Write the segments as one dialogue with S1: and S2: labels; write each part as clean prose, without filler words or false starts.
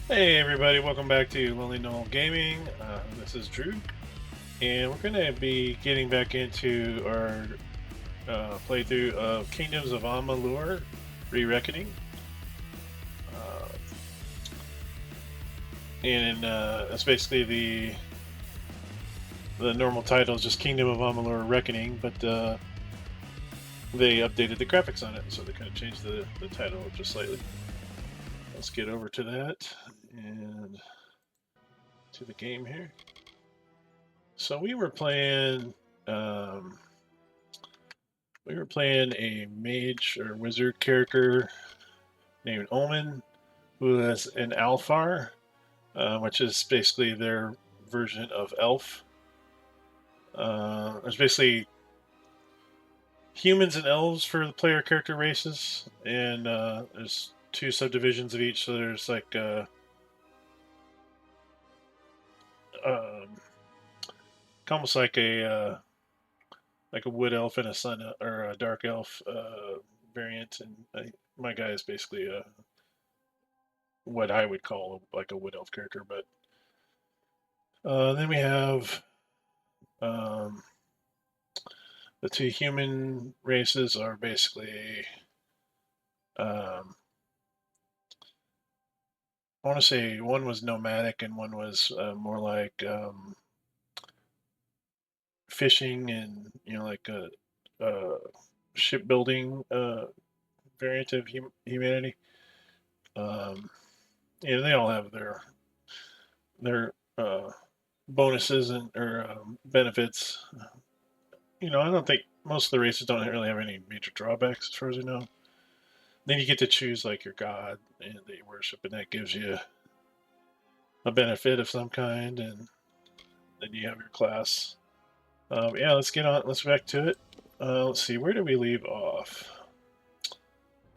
S1: Hey everybody, welcome back to Lonely Knoll Gaming. This is Drew, and we're going to be getting back into our playthrough of Kingdoms of Amalur: Re-Reckoning. Uh, and that's basically the normal title is just Kingdom of Amalur: Reckoning, but they updated the graphics on it, so they kind of changed the title just slightly. Let's get over to that and to the game here. So um, we were playing a mage or wizard character named Omen, who is an Alfar, which is basically their version of elf. There's basically humans and elves for the player character races, and there's two subdivisions of each. So there's um, almost like a wood elf and a sun or a dark elf variant, and my guy is basically what I would call like a wood elf character. But then we have um, the two human races are basically um, I want to say one was nomadic and one was more like fishing and like a shipbuilding variant of humanity. Um, they all have their bonuses and or benefits. I don't think most of the races don't really have any major drawbacks as far as I know. Then you get to choose like your god and that you worship, and that gives you a benefit of some kind, and then you have your class. Yeah, let's get on. Let's back to it. Let's see, where did we leave off?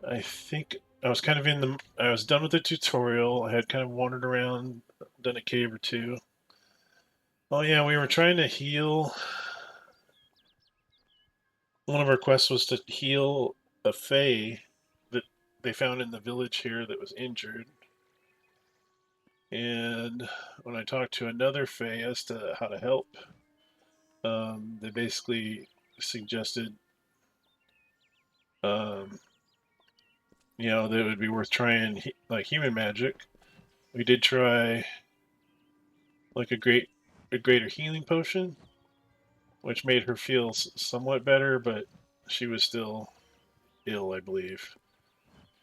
S1: I think I was kind of in the. I was done with the tutorial. I had kind of wandered around, done a cave or two. Oh yeah, we were trying to heal. One of our quests was to heal a fae that they found in the village here that was injured. And when I talked to another fae as to how to help, they basically suggested, um, that it would be worth trying like human magic. We did try like a greater healing potion, which made her feel somewhat better, but she was still ill, I believe.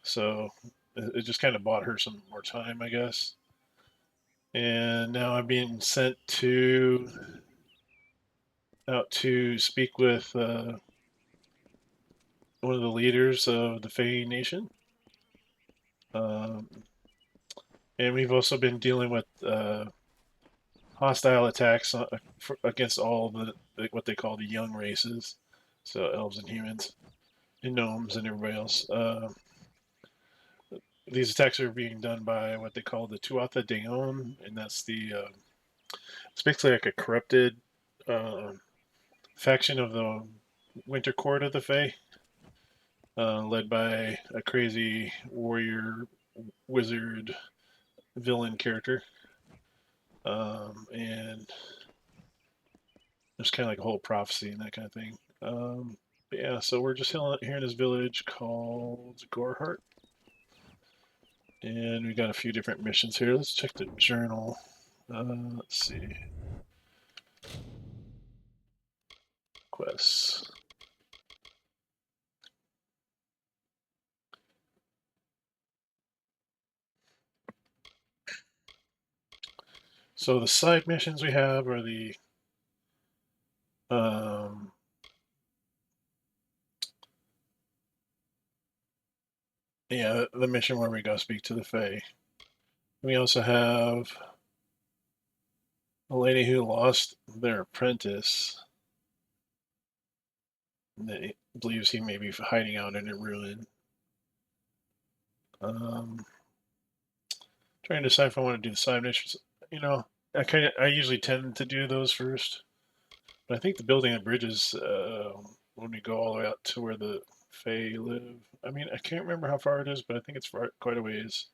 S1: So it just kind of bought her some more time, I guess. And now I'm being sent to out to speak with one of the leaders of the Fey Nation. Um, and we've also been dealing with hostile attacks against all what they call the young races, so elves and humans, and gnomes and everybody else. These attacks are being done by what they call the Tuatha Deon, and that's it's basically like a corrupted uh, faction of the Winter Court of the Fae, led by a crazy warrior wizard villain character. And there's kind of like a whole prophecy and that kind of thing. But yeah, so we're just here in this village called Gorhart, and we got a few different missions here. Let's check the journal. Let's see. Quests. So the side missions we have are um, the mission where we go speak to the Fae. We also have a lady who lost their apprentice that believes he may be hiding out in a ruin. Um, Trying to decide if I want to do the side missions. You know, I usually tend to do those first, but I think the building of bridges when we go all the way out to where the Fae live. I mean, I can't remember how far it is, but I think it's quite a ways.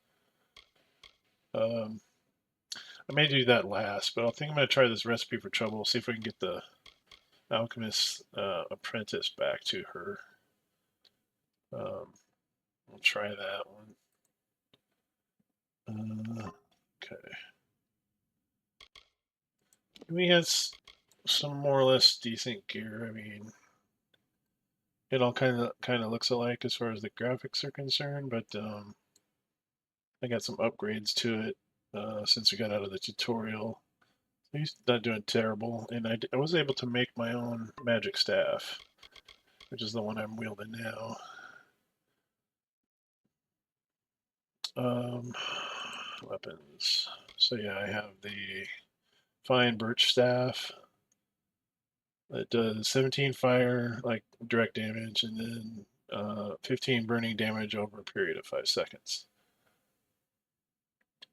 S1: I may do that last, but I think I'm going to try this recipe for trouble, see if we can get the alchemist apprentice back to her. We'll try that one. Okay. We had some more or less decent gear. I mean, it all kind of looks alike as far as the graphics are concerned, but I got some upgrades to it since we got out of the tutorial. He's not doing terrible, and I was able to make my own magic staff, which is the one I'm wielding now. Weapons. So yeah, I have the fine birch staff. It does 17 fire, like direct damage, and then 15 burning damage over a period of 5 seconds.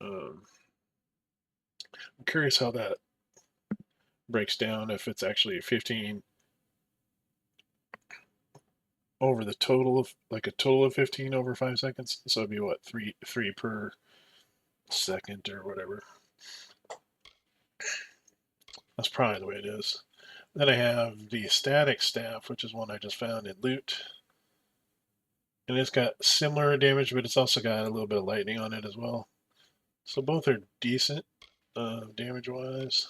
S1: I'm curious how that breaks down, if it's actually 15 over the total of, like a total of 15 over 5 seconds. So it'd be what, three per second or whatever. That's probably the way it is. Then I have the static staff, which is one I just found in loot. And it's got similar damage, but it's also got a little bit of lightning on it as well. So both are decent damage-wise.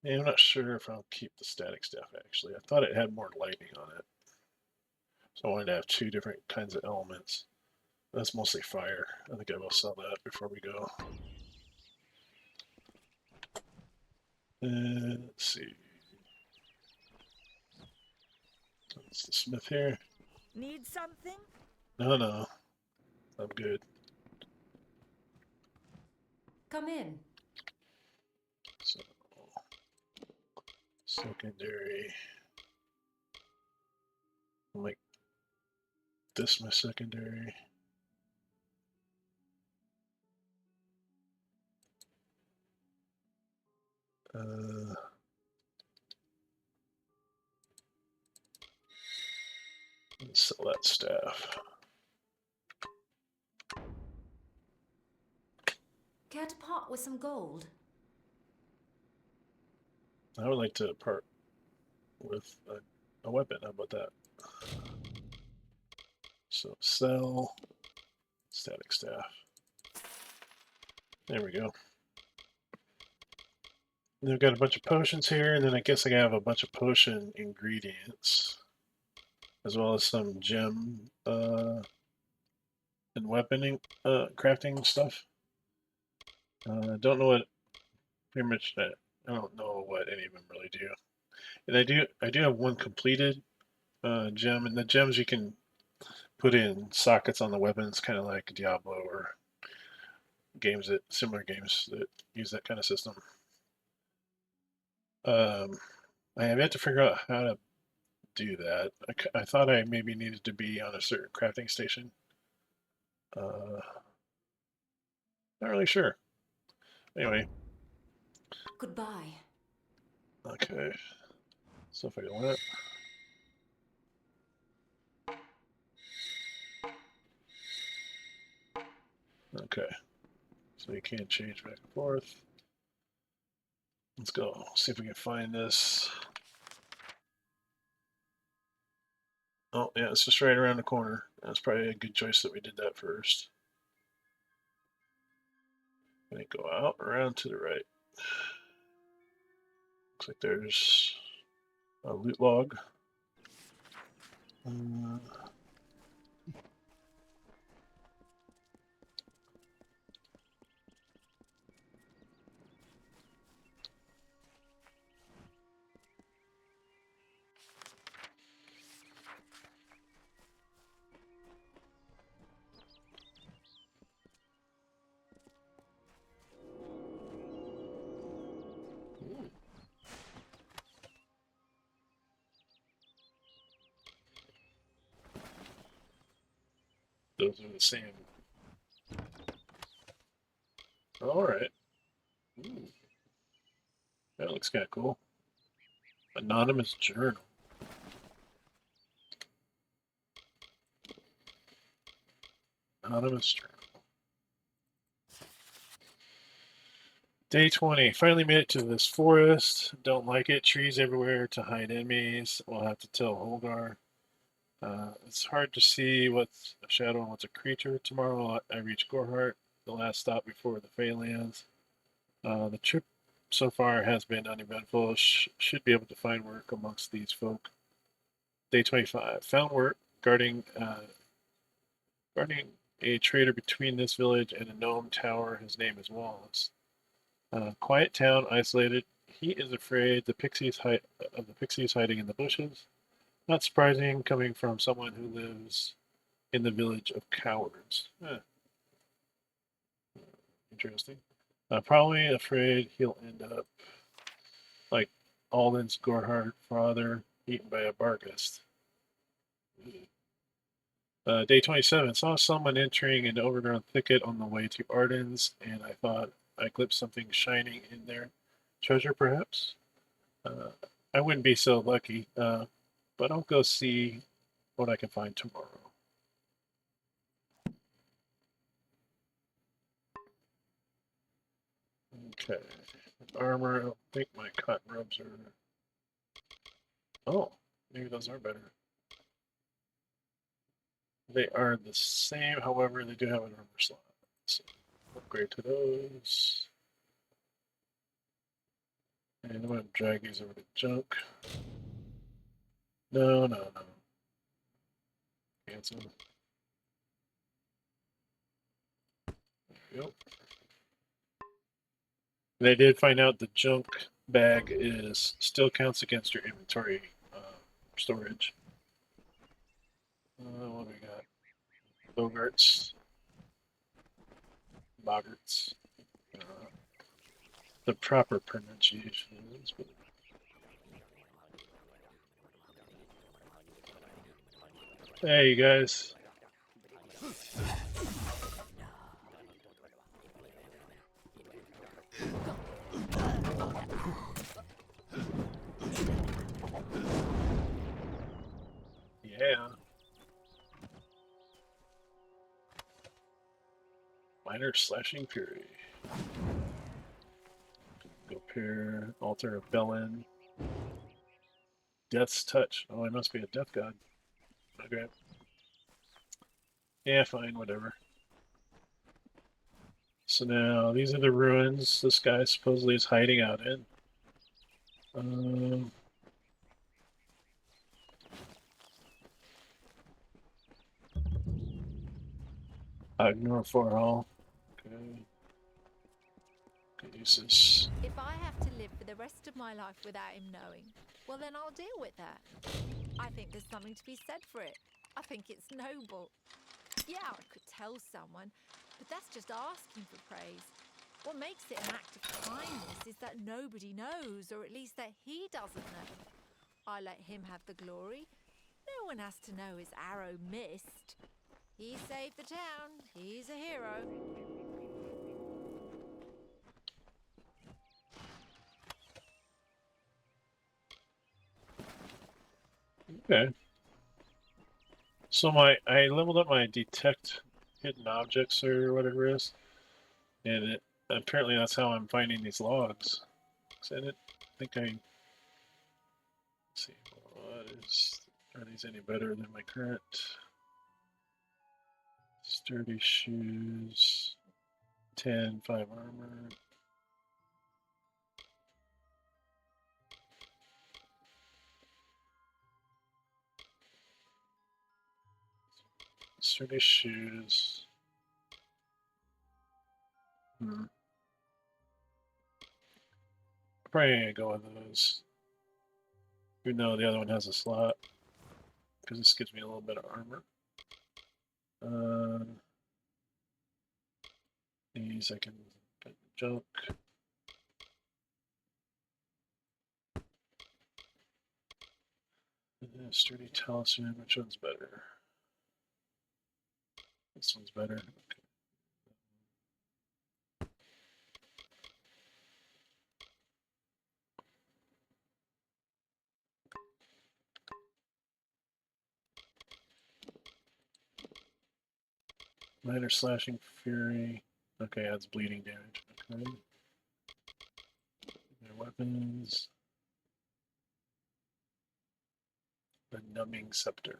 S1: Yeah, I'm not sure if I'll keep the static staff, actually. I thought it had more lightning on it. So I wanted to have 2 different kinds of elements. That's mostly fire. I think I will sell that before we go. Let's see. That's the smith here.
S2: Need something?
S1: No. I'm good.
S2: Come in.
S1: So, secondary. I'll make this my secondary. Let's sell that staff.
S2: Care to part with some gold?
S1: I would like to part with a weapon. How about that? So sell static staff. There we go. Then I've got a bunch of potions here, and then I guess I have a bunch of potion ingredients, as well as some gem and weaponing crafting stuff. Don't know what pretty much. I don't know what any of them really do. And I do have one completed gem, and the gems you can put in sockets on the weapons, kind of like Diablo or similar games that use that kind of system. I have yet to figure out how to do that. I thought I maybe needed to be on a certain crafting station. Not really sure. Anyway.
S2: Goodbye.
S1: Okay. So if I go that. Okay. So you can't change back and forth. Let's go. See if we can find this. Oh, yeah, it's just right around the corner. That's probably a good choice that we did that first. Gonna go out around to the right. Looks like there's a loot log. Those are the same. All right. Ooh. That looks kind of cool. Anonymous journal. Anonymous journal. Day 20. Finally made it to this forest. Don't like it. Trees everywhere to hide enemies. We'll have to tell Holgar. It's hard to see what's a shadow and what's a creature. Tomorrow I reach Gorhart, the last stop before the Feylands. The trip so far has been uneventful. Should be able to find work amongst these folk. Day 25. Found work guarding a trader between this village and a gnome tower. His name is Wallace. Quiet town, isolated. He is afraid the pixies hiding in the bushes. Not surprising, coming from someone who lives in the village of cowards. Interesting. Probably afraid he'll end up like Alden's Gorhart father, eaten by a Barghest. Day 27. Saw someone entering an overgrown thicket on the way to Arden's, and I thought I glimpsed something shining in there. Treasure, perhaps? I wouldn't be so lucky, but I'll go see what I can find tomorrow. Okay. Armor, I don't think my cotton robes are... Oh, maybe those are better. They are the same, however, they do have an armor slot. So upgrade to those. And I'm going to drag these over to junk. No. Cancel. There we go. And I did find out the junk bag still counts against your inventory storage. What do we got? Bogarts. The proper pronunciation is. Hey, you guys. Yeah. Minor slashing fury. Go pair, altar of Belen. Death's touch. Oh, I must be a death god. Okay. Yeah, fine, whatever. So now, these are the ruins this guy supposedly is hiding out in. Ignore for all. Okay. Good uses.
S3: If I have to live for the rest of my life without him knowing, well then I'll deal with that. I think there's something to be said for it. I think it's noble. Yeah, I could tell someone, but that's just asking for praise. What makes it an act of kindness is that nobody knows, or at least that he doesn't know. I let him have the glory. No one has to know his arrow missed. He saved the town. He's a hero.
S1: Okay. So I leveled up my detect hidden objects or whatever it is, and apparently that's how I'm finding these logs. So I didn't think let's see, are these any better than my current? Sturdy shoes, 10, 5 armor. Sturdy shoes. Probably gonna go with those. Even though the other one has a slot. Because this gives me a little bit of armor. These I can put in junk. Sturdy talisman, which one's better? This one's better. Okay. Minor slashing fury. Okay, adds bleeding damage. Okay. Their weapons. The numbing scepter.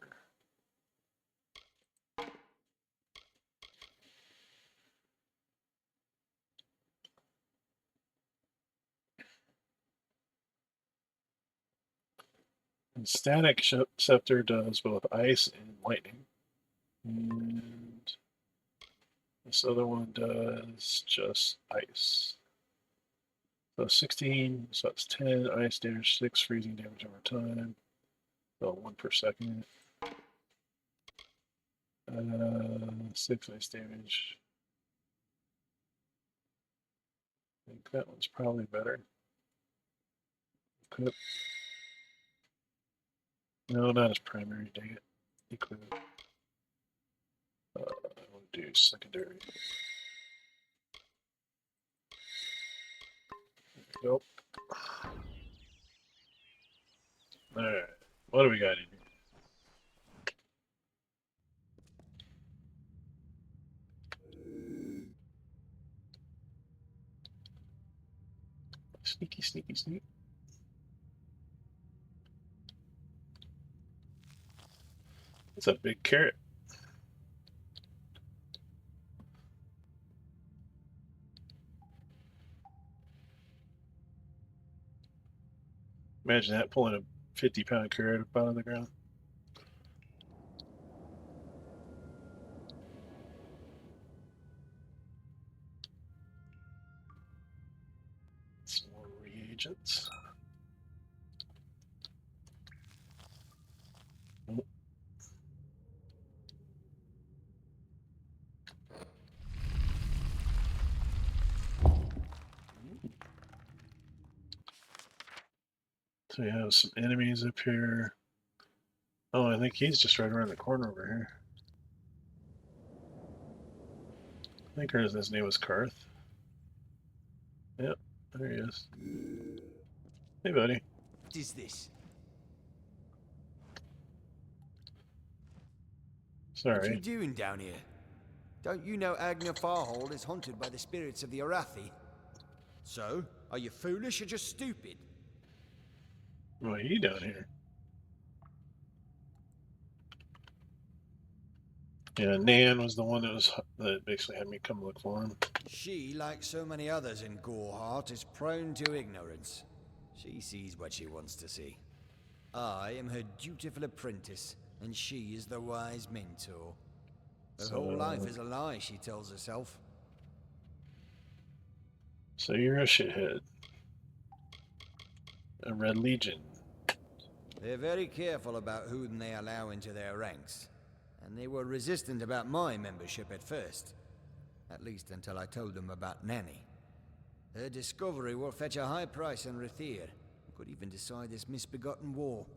S1: And static scepter does both ice and lightning. And this other one does just ice. So 16, so that's 10 ice damage, 6 freezing damage over time. So 1 per second. 6 ice damage. I think that one's probably better. Equip. No, not as primary, dang it. Equip. I want to do secondary. There we go. Alright, what do we got in here? Sneaky, sneaky, sneak. It's a big carrot. Imagine that, pulling a 50-pound carrot up out of the ground. Some more reagents. So we have some enemies up here. Oh, I think he's just right around the corner over here. I think his name was Karth. Yep, there he is. Hey, buddy.
S4: What is this?
S1: Sorry.
S4: What are you doing down here? Don't you know Agna Farhold is haunted by the spirits of the Arathi? So, are you foolish or just stupid?
S1: What are you down here? Yeah, Nan was the one that basically had me come look for him.
S4: She, like so many others in Gorhart, is prone to ignorance. She sees what she wants to see. I am her dutiful apprentice, and she is the wise mentor. Her whole life is a lie, she tells herself.
S1: So you're a shithead. A Red Legion.
S4: They're very careful about whom they allow into their ranks, and they were resistant about my membership at first. At least until I told them about Nanny. Her discovery will fetch a high price in Rathir. Could even decide this misbegotten war.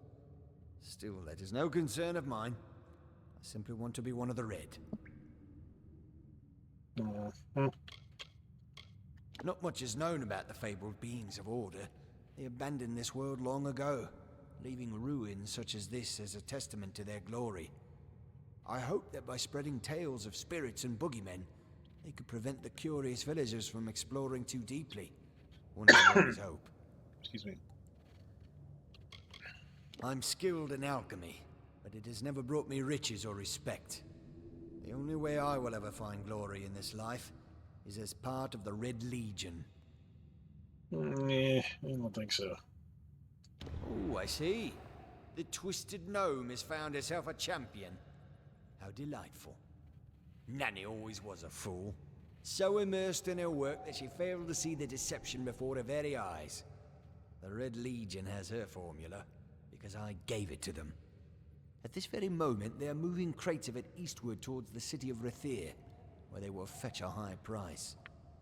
S4: Still, that is no concern of mine. I simply want to be one of the Red. Not much is known about the fabled beings of Order. They abandoned this world long ago, leaving ruins such as this as a testament to their glory. I hope that by spreading tales of spirits and boogeymen, they could prevent the curious villagers from exploring too deeply. One can always hope.
S1: Excuse me.
S4: I'm skilled in alchemy, but it has never brought me riches or respect. The only way I will ever find glory in this life is as part of the Red Legion.
S1: I don't think so.
S4: Oh, I see. The Twisted Gnome has found herself a champion. How delightful. Nanny always was a fool. So immersed in her work that she failed to see the deception before her very eyes. The Red Legion has her formula, because I gave it to them. At this very moment, they are moving crates of it eastward towards the city of Rathir, where they will fetch a high price.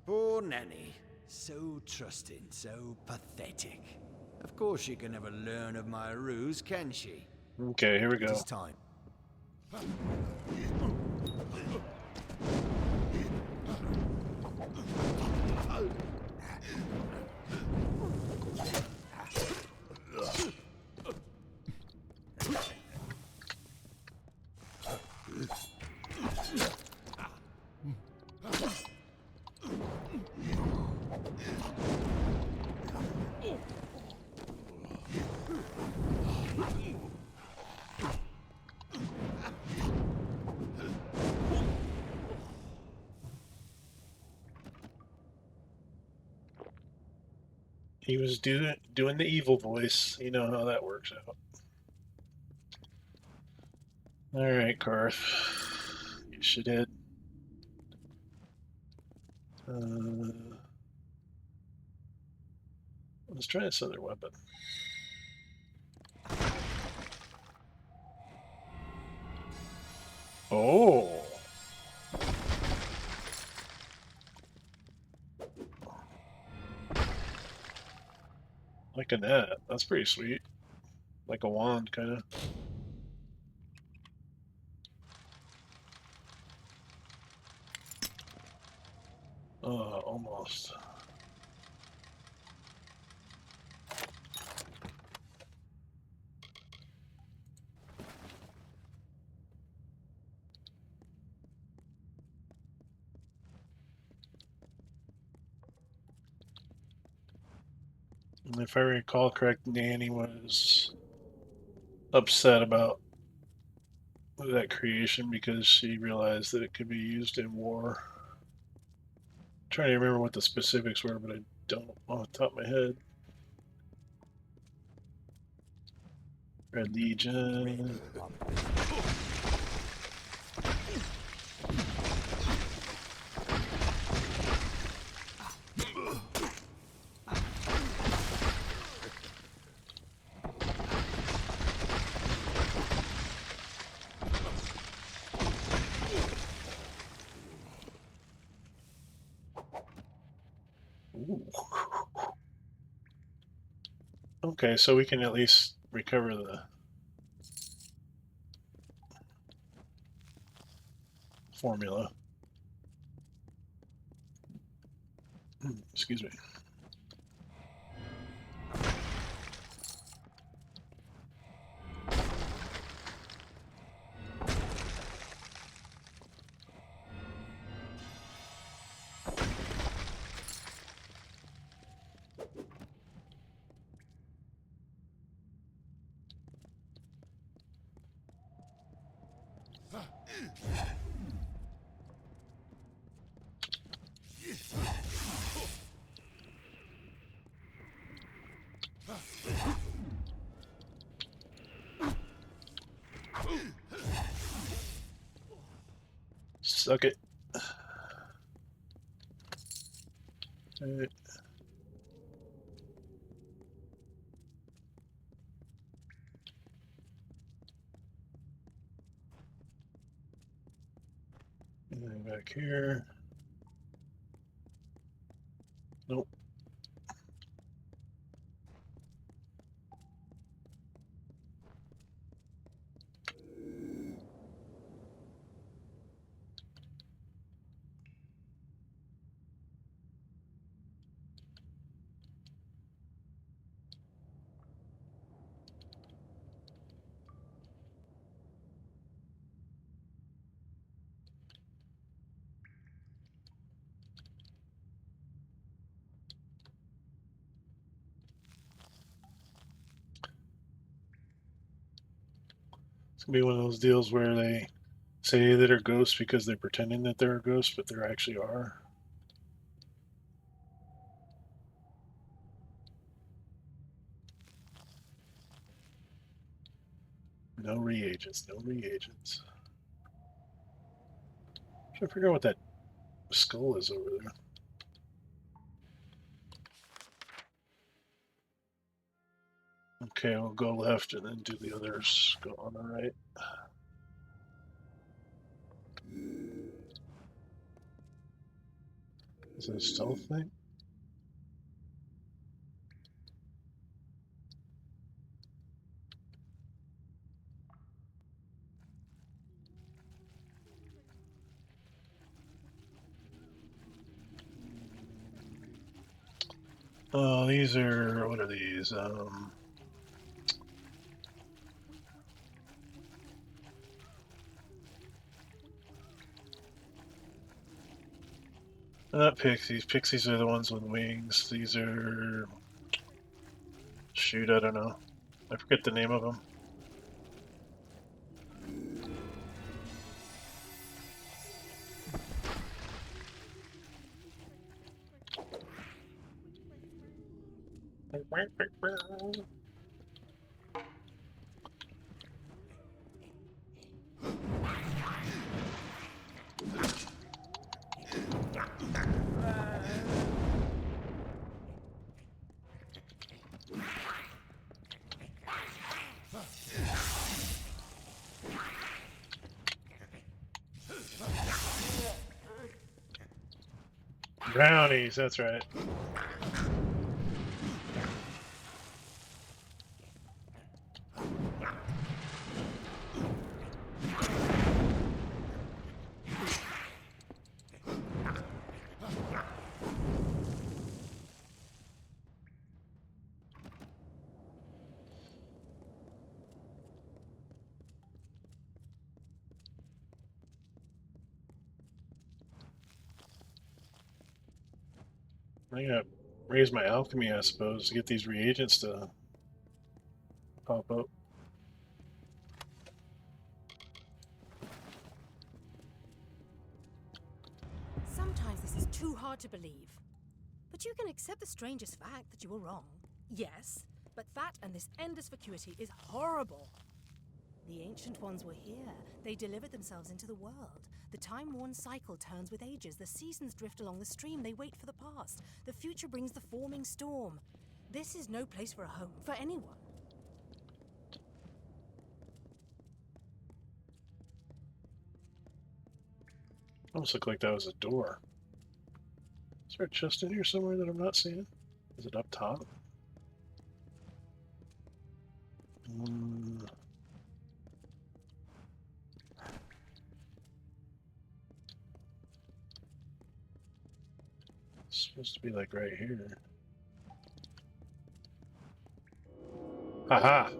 S4: Poor Nanny. So trusting, so pathetic. Of course she can never learn of my ruse, can she?
S1: Okay, here we
S4: It
S1: go.
S4: is time.
S1: He was doing the evil voice. You know how that works out. All right, Karth. You should head. Let's try this other weapon. Oh. Like a net. That's pretty sweet. Like a wand, kind of. Almost. And if I recall correct, Nanny was upset about that creation because she realized that it could be used in war. I'm trying to remember what the specifics were, but I don't off the top of my head. Red Legion. Ooh. Okay, so we can at least recover the formula. Excuse me. Suck it. Alright. And then back here. Nope. It's gonna be one of those deals where they say that are ghosts because they're pretending that they're a ghost, but they actually are. No reagents, no reagents. I'm trying to figure out what that skull is over there. Okay, we'll go left and then do the others. Go on the right. Is it a stealth thing? Oh, these are, what are these? Not pixies. Pixies are the ones with wings. These are, shoot, I don't know. I forget the name of them. Brownies, that's right. I gotta raise my alchemy, I suppose, to get these reagents to pop up.
S5: Sometimes this is too hard to believe. But you can accept the strangest fact that you were wrong. Yes, but that and this endless vacuity is horrible. The Ancient Ones were here. They delivered themselves into the world. The time-worn cycle turns with ages. The seasons drift along the stream. They wait for the past. The future brings the forming storm. This is no place for a home, for anyone.
S1: Almost looked like that was a door. Is there a chest in here somewhere that I'm not seeing? Is it up top? It's supposed to be like right here. Haha!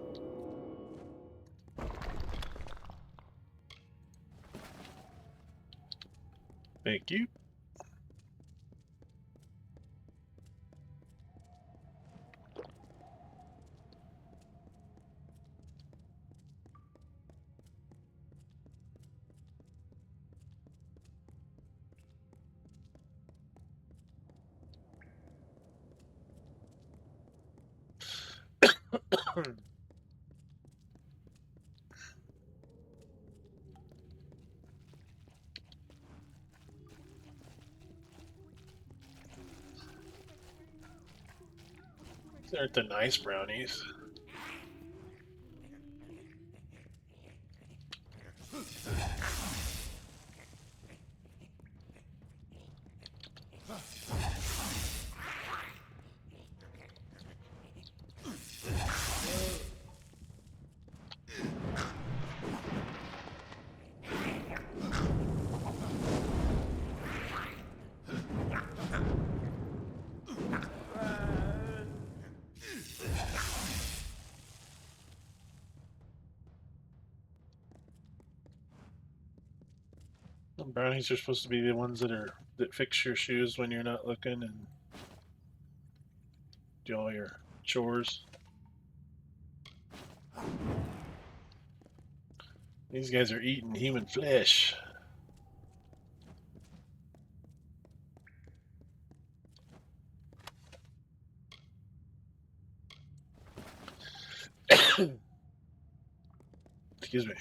S1: Thank you. These aren't the nice brownies. Brownies are supposed to be the ones that fix your shoes when you're not looking and do all your chores. These guys are eating human flesh. Excuse me.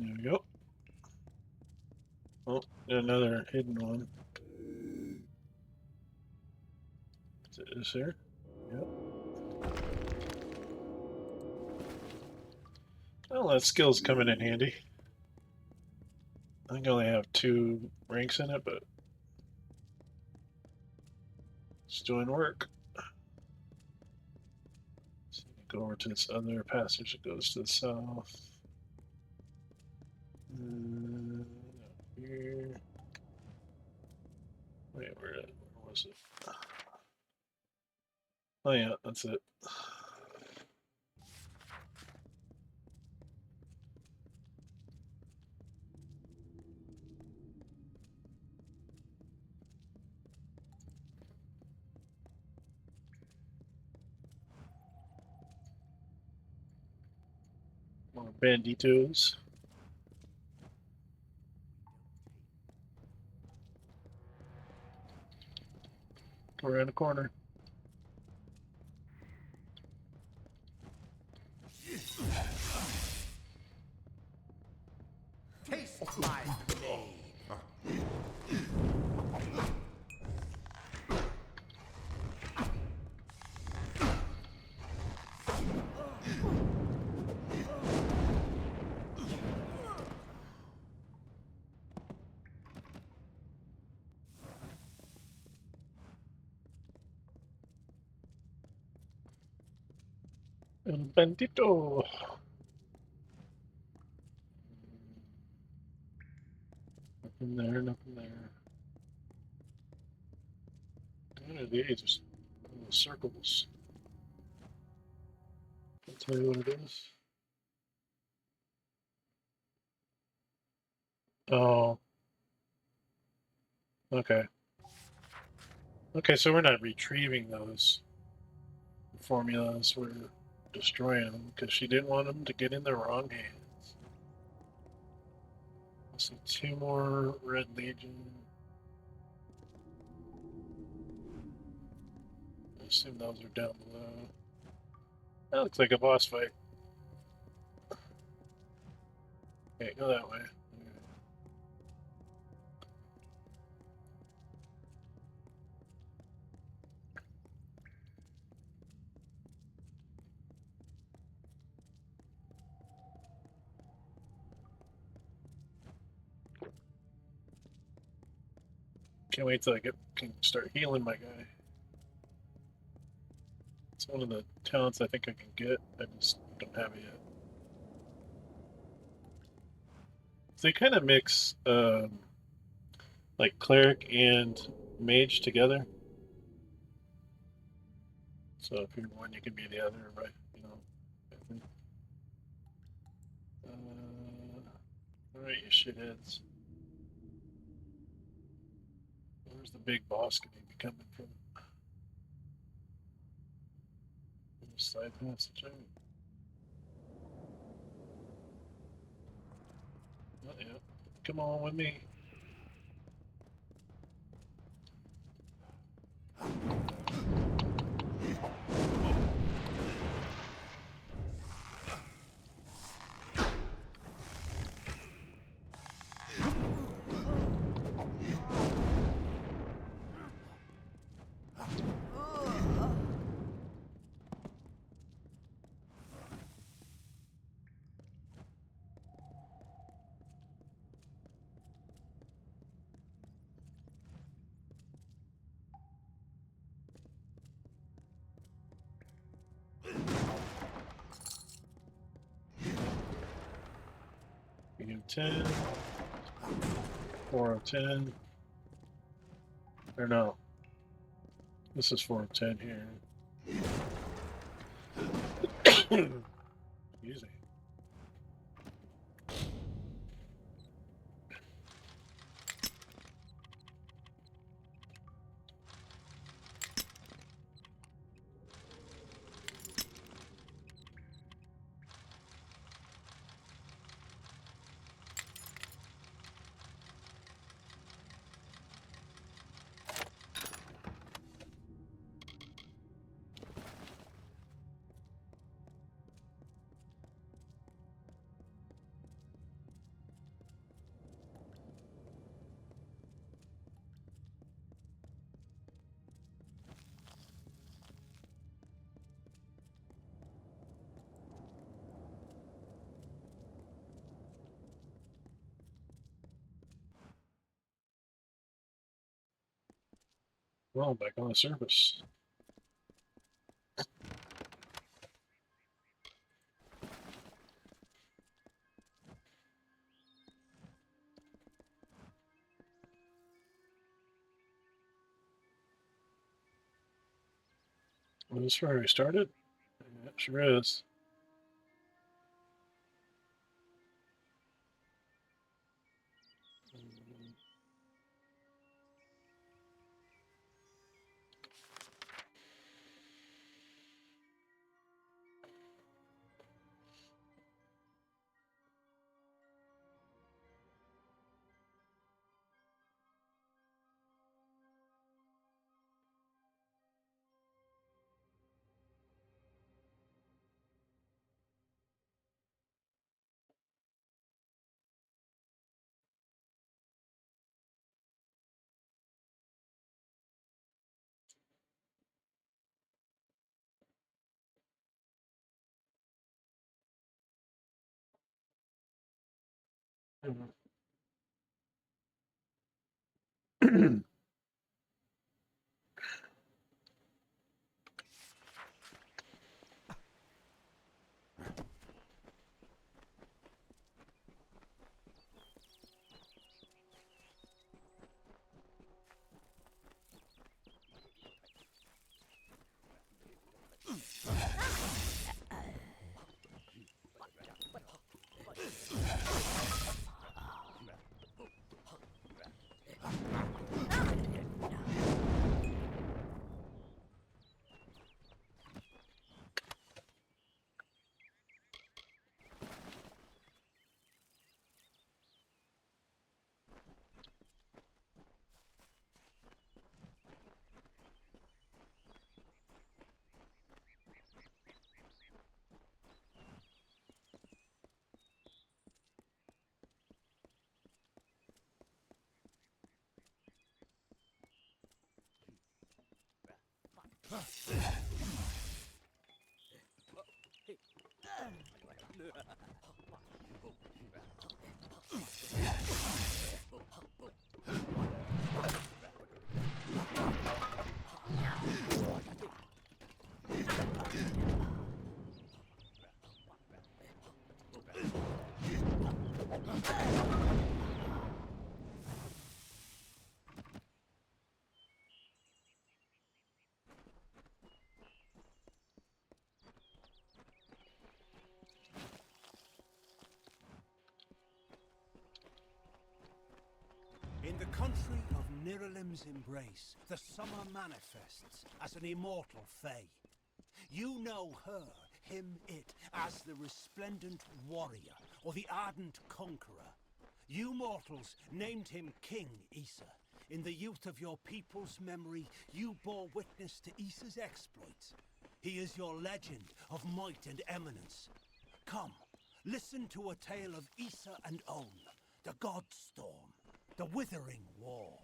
S1: There we go. Oh, another hidden one. Is it this here? Yep. Well, that skill's coming in handy. I think I only have 2 ranks in it, but it's doing work. So go over to this other passage that goes to the south. Here. Wait, where was it? Oh yeah, that's it. More banditos. We're in the corner.
S4: Taste my blade.
S1: El bandito. Nothing there, nothing there. What are these? Just little circles. I'll tell you what it is. Oh. Okay. Okay, so we're not retrieving those formulas. We're destroying them because she didn't want them to get in the wrong hands. I see 2 more Red Legion. I assume those are down below. That looks like a boss fight. Okay, go that way. Can't wait till I can start healing my guy. It's one of the talents I think I can get. I just don't have it yet. So they kind of mix like cleric and mage together. So if you're one, you can be the other, right? You know. All right, you shitheads. Where's the big boss going to be coming from? Side passage. Oh, yeah. Come on with me. Medium 10. 4 of 10. Or no. This is 4 of 10 here. Excuse me. Well, back on the surface. Well, this is where we started? Yeah, sure is.
S6: In the country of Niralim's embrace, the summer manifests as an immortal fae. You know her, him, it, as the resplendent warrior, or the ardent conqueror. You mortals named him King Issa. In the youth of your people's memory, you bore witness to Issa's exploits. He is your legend of might and eminence. Come, listen to a tale of Issa and Omen, the Godstorm, the Withering War.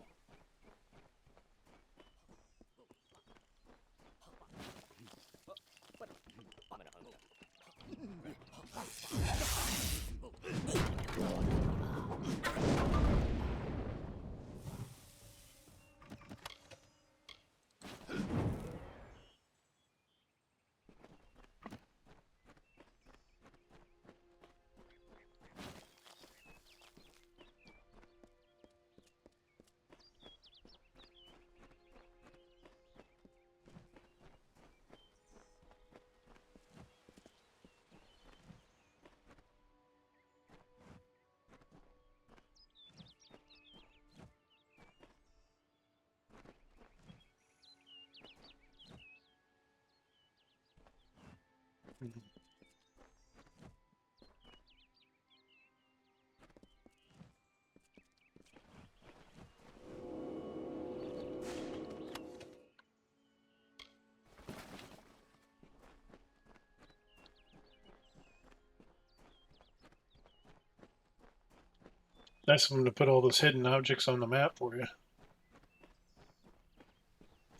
S1: Nice of them to put all those hidden objects on the map for you.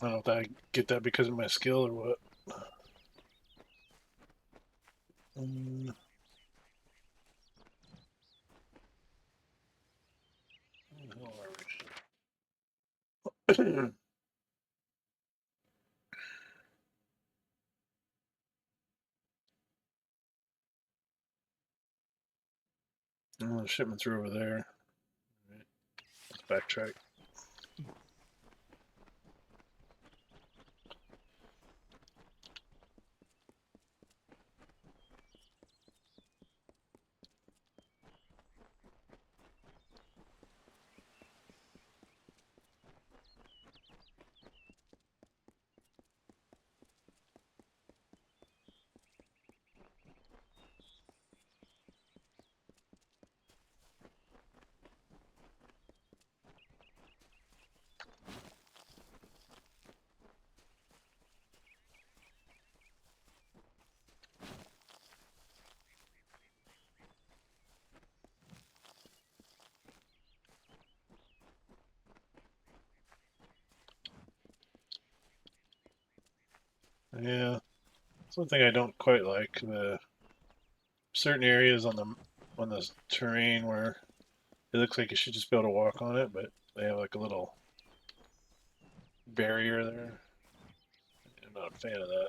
S1: I don't know if I get that because of my skill or what. Oh, the shipments are over there. Right. Let's backtrack. Yeah, that's one thing I don't quite like. The certain areas on the terrain where It looks like you should just be able to walk on it, but they have like a little barrier there. I'm not a fan of that.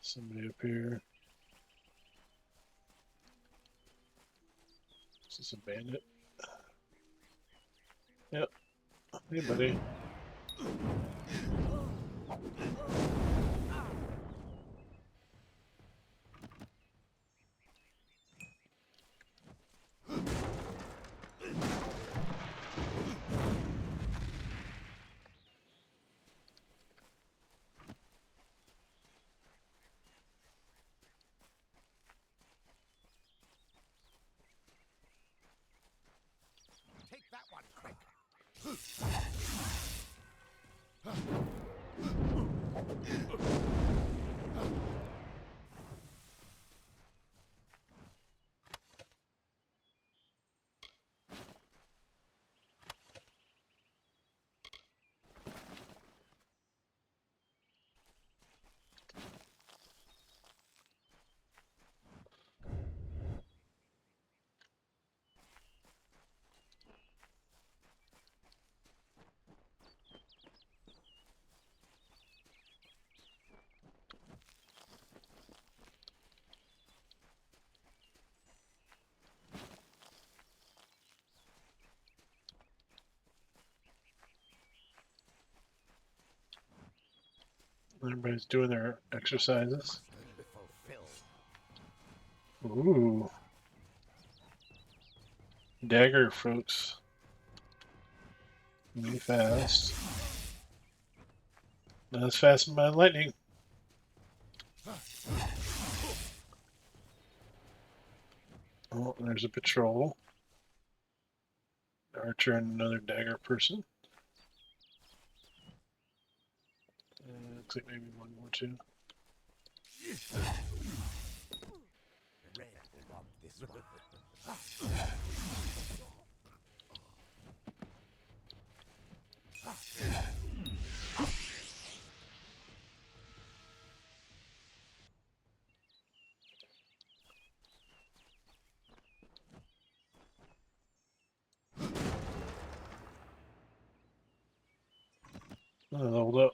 S1: Somebody up here. Is this a bandit? Yep. Hey, buddy.
S6: Take that one, quick.
S1: Everybody's doing their exercises.
S6: Fulfill.
S1: Ooh. Dagger, folks. Really fast. Not as fast as my lightning. Oh, there's a patrol. Archer and another dagger person. Looks like maybe one more too.
S6: Red will want this one.
S1: Oh, hold up.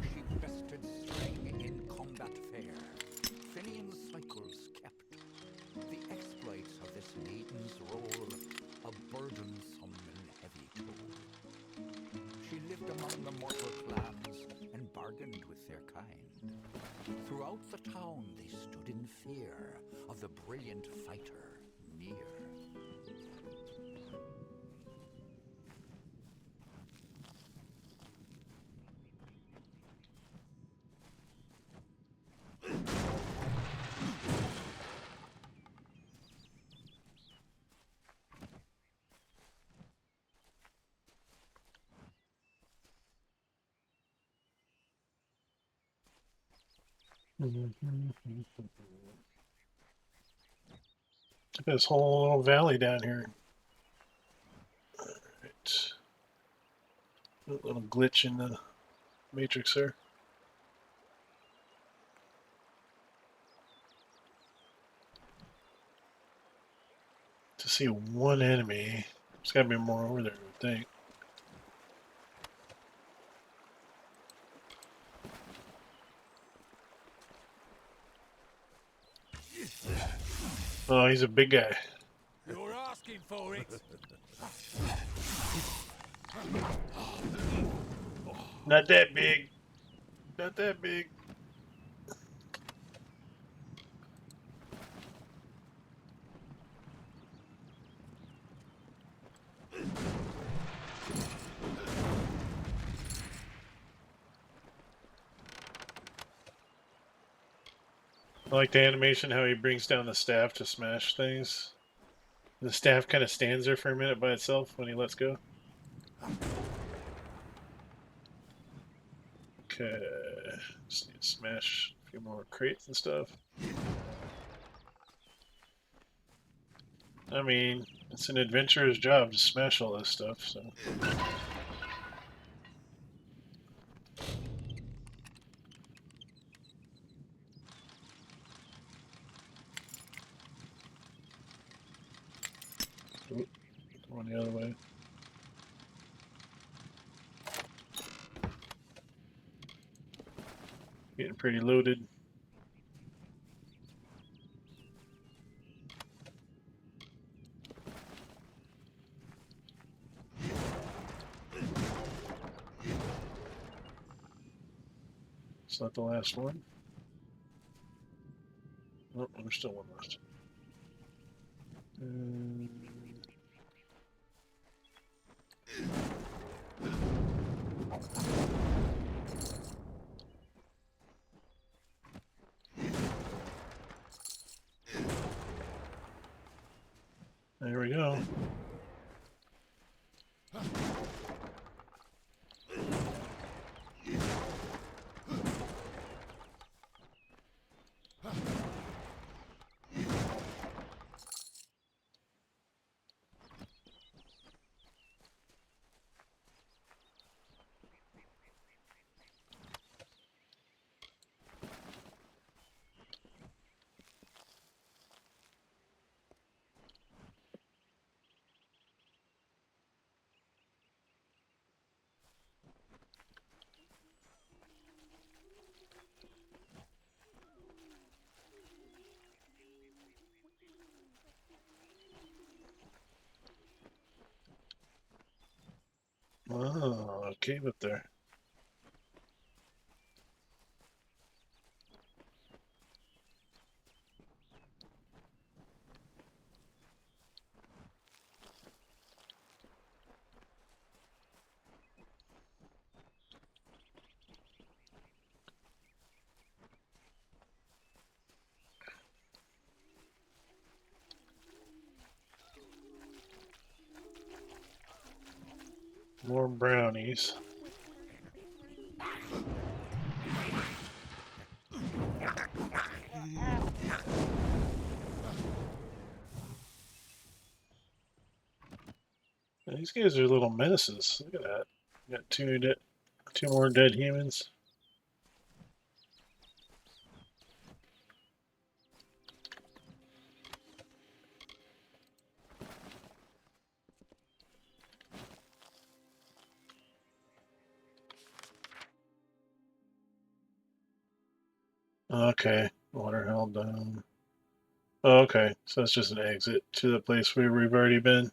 S6: She bested string in combat fair. Finian cycles kept. The exploits of this maiden's role, a burdensome and heavy toll. She lived among the mortal clans and bargained with their kind. Throughout the town they stood in fear of the brilliant fighter near.
S1: This whole little valley down here. Alright. A little glitch in the matrix there. see one enemy. There's got to be more over there, I would think. Oh, he's a big guy.
S6: You're asking for it.
S1: Not that big. Not that big. I like the animation, how he brings down the staff to smash things. The staff kind of stands there for a minute by itself when he lets go. Okay. Just need to smash a few more crates and stuff. I mean, it's an adventurer's job to smash all this stuff, so. Oop, going the other way. Getting pretty loaded. Is that the last one? Oh, there's still one left. There we go. Oh, a cave up there. More brownies. These guys are little menaces. Look at that. Got two more dead humans. Okay, water held down. Oh, okay, so it's just an exit to the place where we've already been.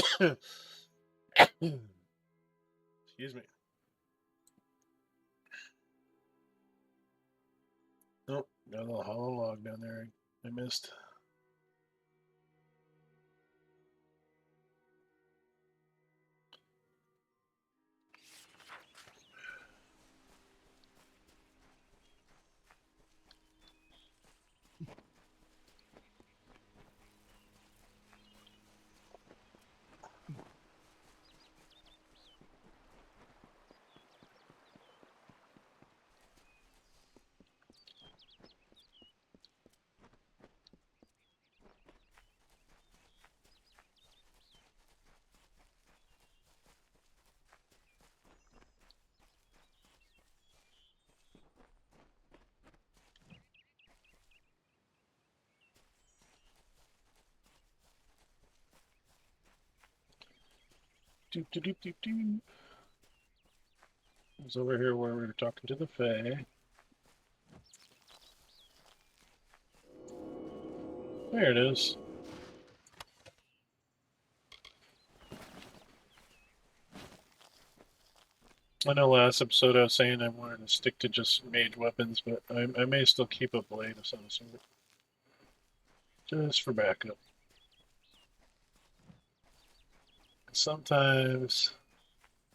S1: Excuse me. Nope, got a little hollow log down there I missed. Doop, doop, doop, doop, doop. It was over here where we were talking to the Fae. There it is. I know last episode I was saying I wanted to stick to just mage weapons, but I may still keep a blade of some sort. Just for backup. Sometimes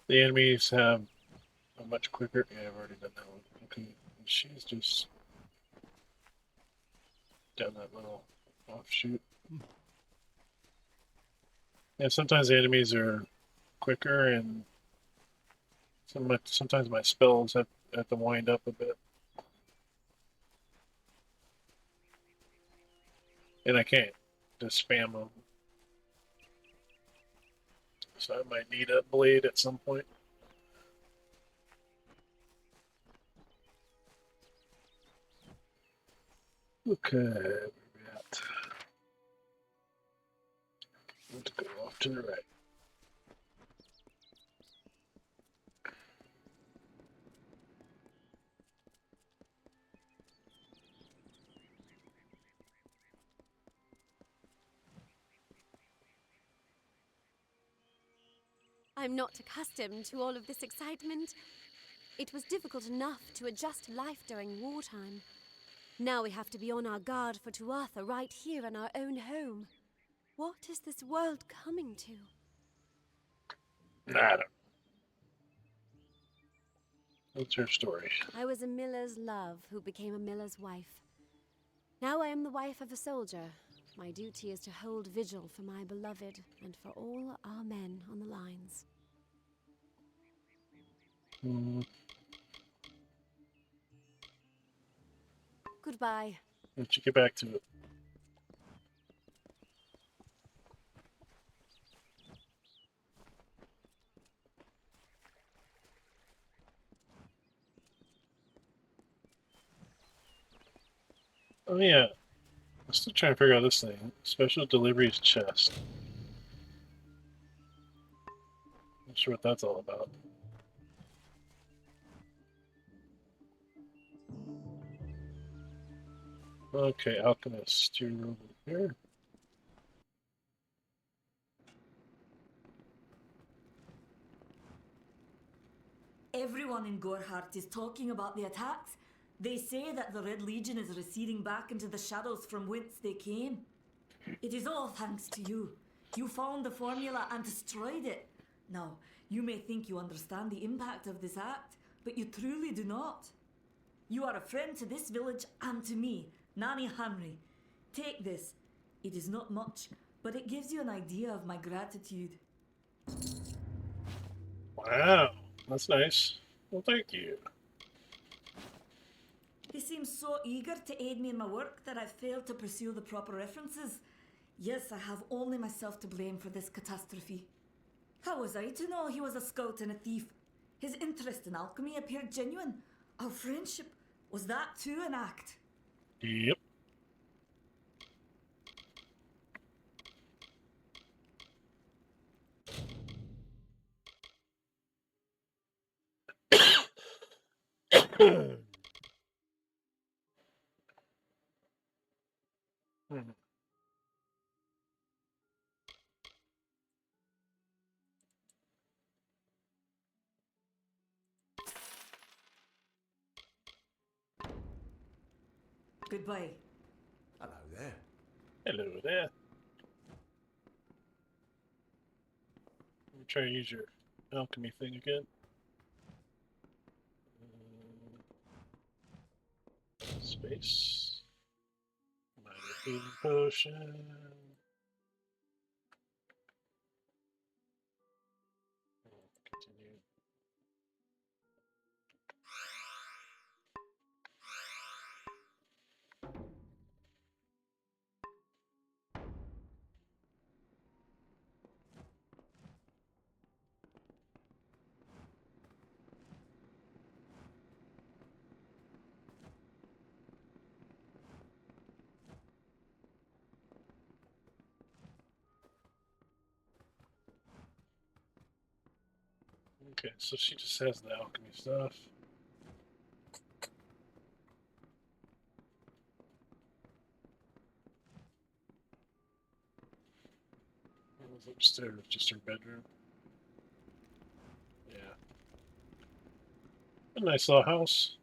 S1: the enemies have a much quicker... Yeah, I've already done that one. Okay, she's just down that little offshoot. Yeah, sometimes the enemies are quicker, and sometimes my spells have to wind up a bit. And I can't just spam them. So I might need a blade at some point. Okay, where we at? Let's go off to the right.
S7: I'm not accustomed to all of this excitement. It was difficult enough to adjust to life during wartime. Now we have to be on our guard for Tuatha right here in our own home. What is this world coming to?
S1: Nada. What's her story?
S7: I was a miller's love who became a miller's wife. Now I am the wife of a soldier. My duty is to hold vigil for my beloved and for all our men on the lines. Goodbye.
S1: Let you get back to it. Oh yeah, I'm still trying to figure out this thing. Special deliveries chest. Not sure what that's all about. Okay, alchemist, you're over here.
S2: Everyone in Gorhart is talking about the attacks. They say that the Red Legion is receding back into the shadows from whence they came. It is all thanks to you. You found the formula and destroyed it. Now, you may think you understand the impact of this act, but you truly do not. You are a friend to this village and to me, Nanny Henry. Take this. It is not much, but it gives you an idea of my gratitude.
S1: Wow, that's nice. Well, thank you.
S2: He seems so eager to aid me in my work that I've failed to pursue the proper references. Yes, I have only myself to blame for this catastrophe. How was I to know he was a scout and a thief? His interest in alchemy appeared genuine. Our friendship, was that too an act?
S1: Yep.
S2: Goodbye.
S4: Hello there.
S1: Hello there. Let me try to use your alchemy thing again. Space. Minor healing potion. Continue. Okay, so she just has the alchemy stuff. What was upstairs? Just her bedroom. Yeah. A nice little house.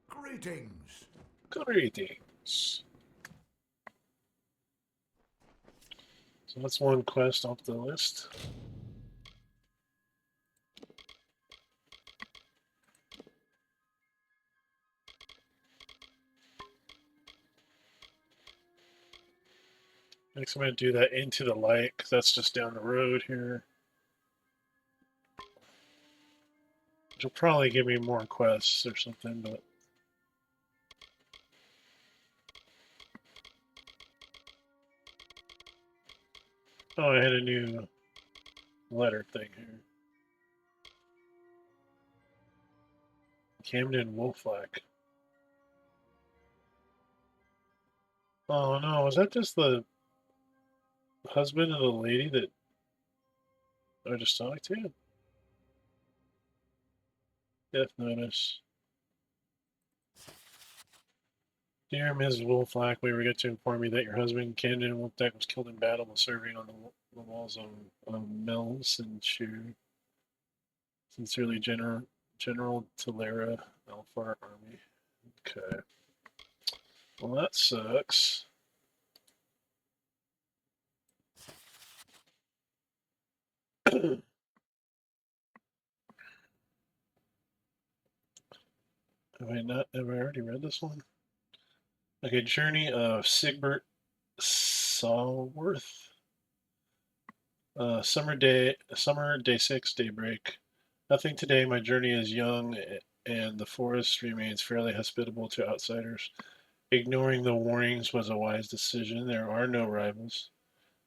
S8: Greetings.
S1: Greetings. So that's one quest off the list. Next, I'm going to do that into the light because that's just down the road here. Which will probably give me more quests or something, but. Oh, I had a new letter thing here. Camden Wolflack. Oh no, was that just the husband of the lady that I just talked to? Death notice. Dear Ms. Wolflack, we regret to inform you that your husband, Camden Wolflack, was killed in battle while serving on the walls of Melsenshire. Sincerely, General Talera, Alfar Army. Okay. Well, that sucks. Have I already read this one? Okay, Journey of Sigbert Sawworth. Summer day 6, daybreak. Nothing today. My journey is young, and the forest remains fairly hospitable to outsiders. Ignoring the warnings was a wise decision. There are no rivals.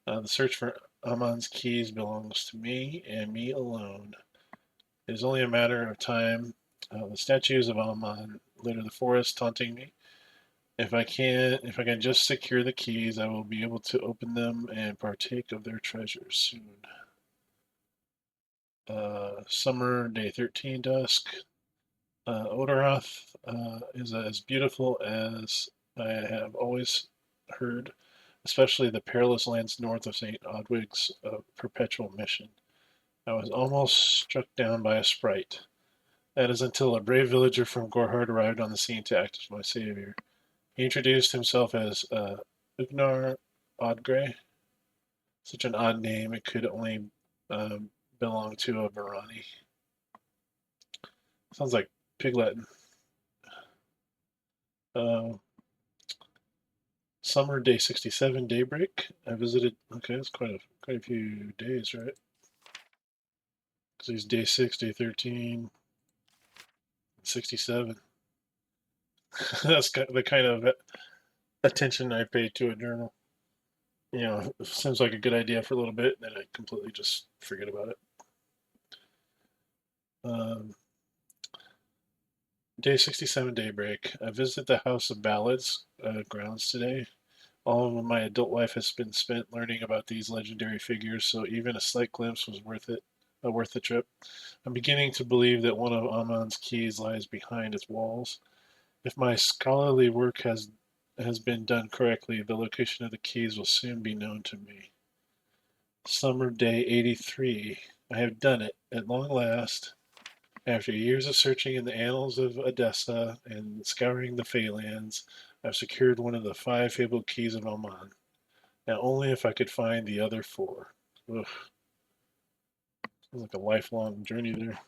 S1: The search for Amon's keys belongs to me and me alone. It is only a matter of time. The statues of Amon litter the forest, taunting me. If I can just secure the keys, I will be able to open them and partake of their treasures soon. Summer, day 13, dusk. Odoroth is as beautiful as I have always heard, especially the perilous lands north of St. Odwig's perpetual mission. I was almost struck down by a sprite. That is until a brave villager from Gorhart arrived on the scene to act as my savior. He introduced himself as Ugnar Oddgrey. Such an odd name, it could only belong to a Barani. Sounds like Pig Latin. Summer, day 67, daybreak. I visited. Okay, that's quite a few days, right? Because he's day 6, day 13, 67. That's the kind of attention I pay to a journal. You know, it seems like a good idea for a little bit, then I completely just forget about it. Day 67, daybreak. I visited the House of Ballads grounds today. All of my adult life has been spent learning about these legendary figures, so even a slight glimpse was worth the trip. I'm beginning to believe that one of Amon's keys lies behind its walls. If my scholarly work has been done correctly, the location of the keys will soon be known to me. Summer day 83. I have done it, at long last. After years of searching in the annals of Odessa and scouring the Feylands, I've secured one of the 5 fabled keys of Oman. Now only if I could find the other 4. Ugh. Sounds like a lifelong journey there.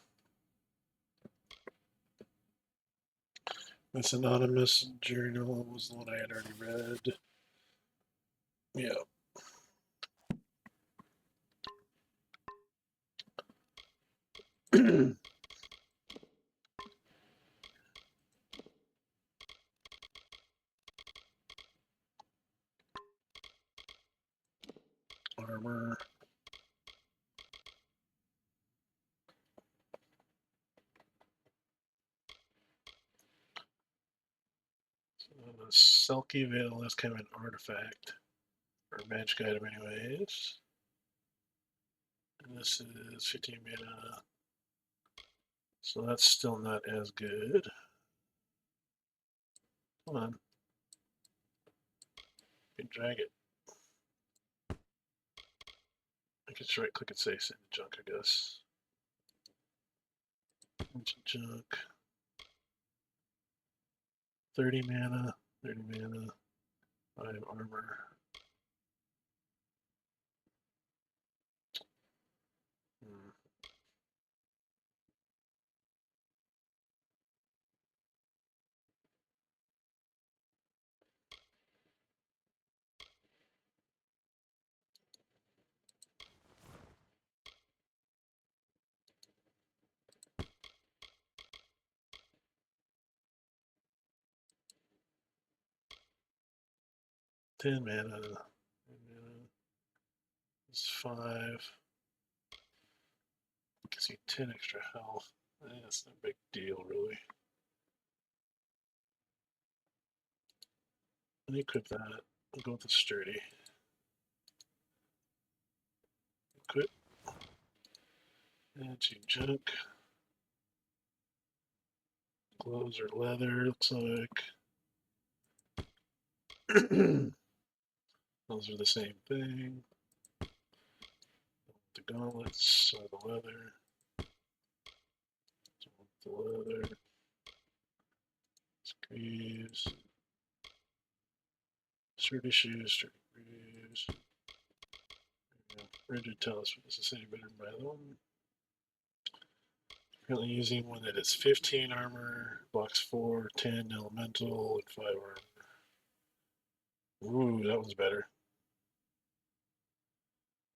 S1: This anonymous journal was the one I had already read. Yeah. Armor. The Selkie Veil is kind of an artifact, or a magic item anyways. And this is 15 mana. So that's still not as good. Come on. You can drag it. I can just right click and say send to junk, I guess. Into junk. 30 mana, 30 mana, 5 armor. Hmm. Ten mana. It's 5. Gives you 10 extra health. That's no big deal, really. And equip that. I'll go with the sturdy. Equip. And to junk. Gloves are leather, looks like. Those are the same thing. The gauntlets are the leather. The leather. Greaves. Sturdy shoes, sturdy greaves. Rigid talisman is the same better than my other one. Currently using one that is 15 armor, blocks 4, 10 elemental, and 5 armor. Ooh, that one's better.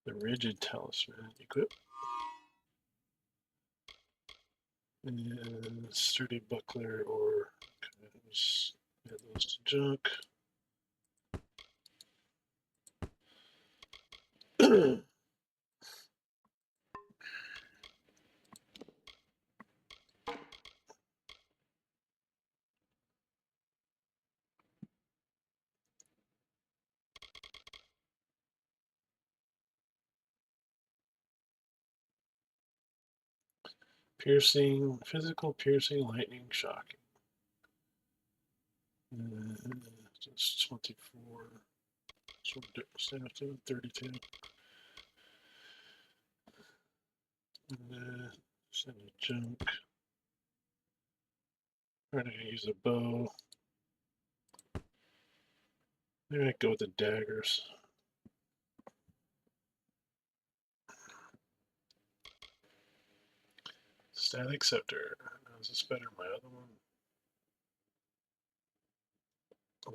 S1: The rigid talisman, equip. And sturdy buckler or add those to junk. Piercing, physical, piercing, lightning, shocking. Just 24. So 32. Send a junk. I'm gonna use a bow. Maybe I go with the daggers. Static scepter. Is this better than my other one?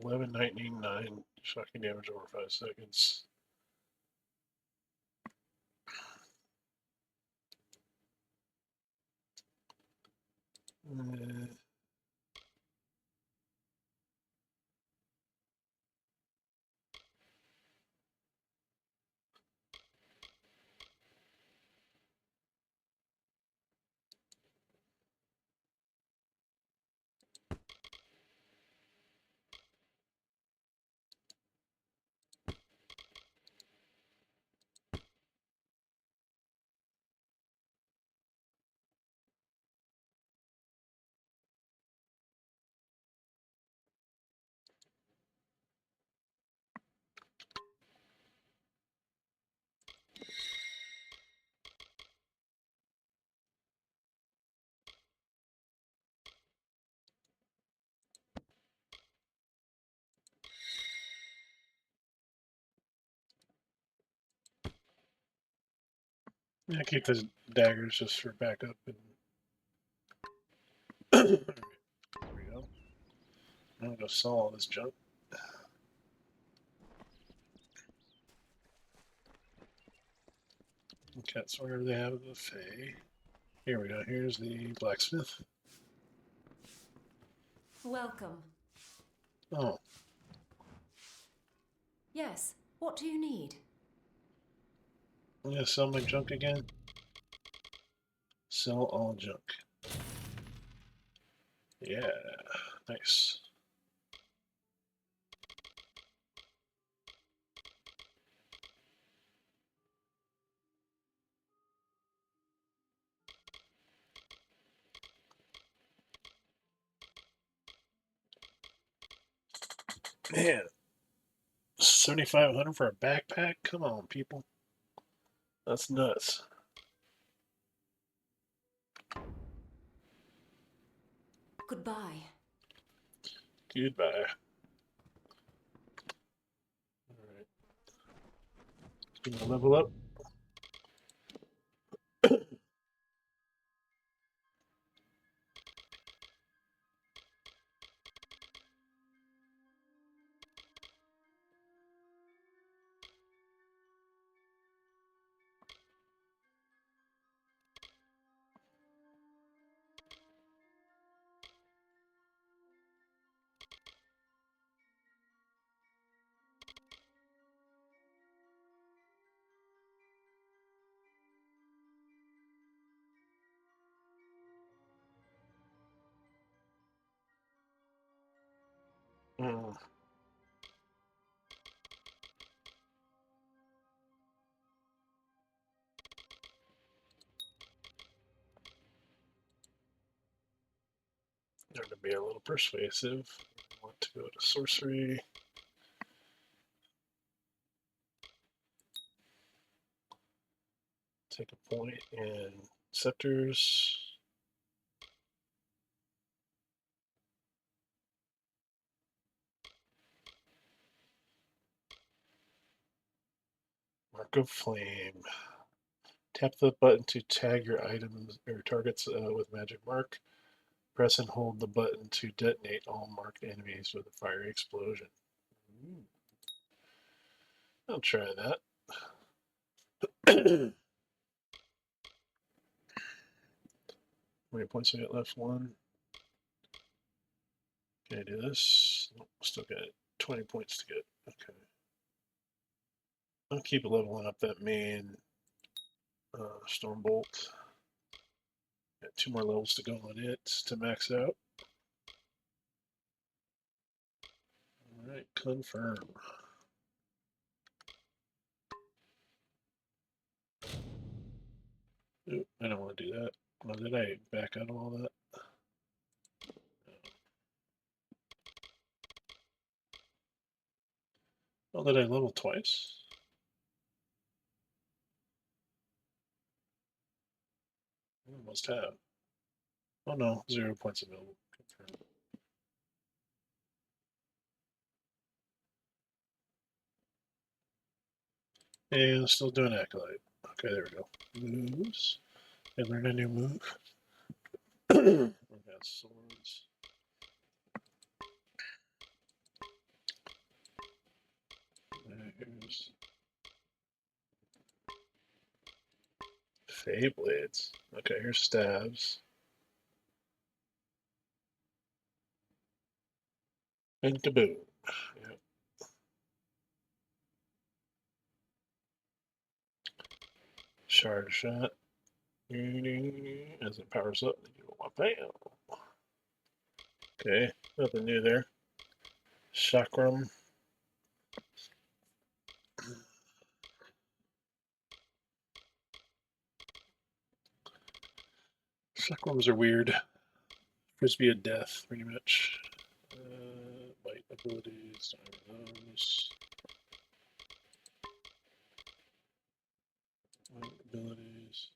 S1: 11, 19, 9. Shocking damage over 5 seconds. Yeah, keep the daggers just for backup. And there we go. I'm gonna go sell all this junk. Okay, so wherever they have the Fae. Here we go. Here's the blacksmith.
S2: Welcome.
S1: Oh,
S2: Yes, what do you need?
S1: I'm gonna sell my junk again. Sell all junk. Yeah, nice. Man, 7,500 for a backpack? Come on, people. That's nuts.
S2: Goodbye.
S1: Goodbye. Alright. Gonna level up. Mm. Learn to be a little persuasive. Want to go to sorcery. Take a point in scepters. Mark of Flame. Tap the button to tag your items or targets with magic mark. Press and hold the button to detonate all marked enemies with a fiery explosion. I'll try that. How many points I got left? 1. Can I do this? Nope, still got 20 points to get. Okay. I'll keep leveling up that main Stormbolt. Got 2 more levels to go on it to max out. Alright, confirm. Oop, I don't want to do that. Well, did I back out of all that? Oh, did I level twice? I must have. Oh no, 0 points available. Confirm. And still doing Acolyte. Okay, there we go. Moves. I learned a new move. We got swords. Here's Blades. Okay, here's stabs. And kaboom. Yep. Shard shot. As it powers up, you go bam. Okay, nothing new there. Chakram. Chakrams are weird. Frisbee of death, pretty much. Bite abilities, those. Bite abilities.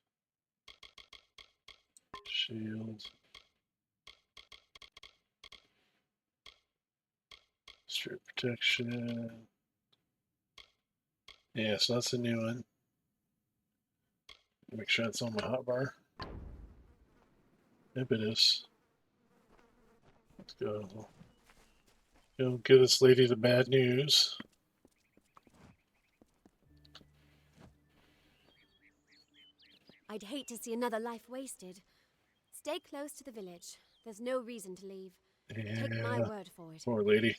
S1: Shield. Straight protection. Yeah, so that's a new one. Make sure it's on my hotbar. Yep, it is. Let's go. Go give this lady the bad news.
S7: I'd hate to see another life wasted. Stay close to the village. There's no reason to leave.
S1: Yeah,
S7: Take my word for it.
S1: poor lady.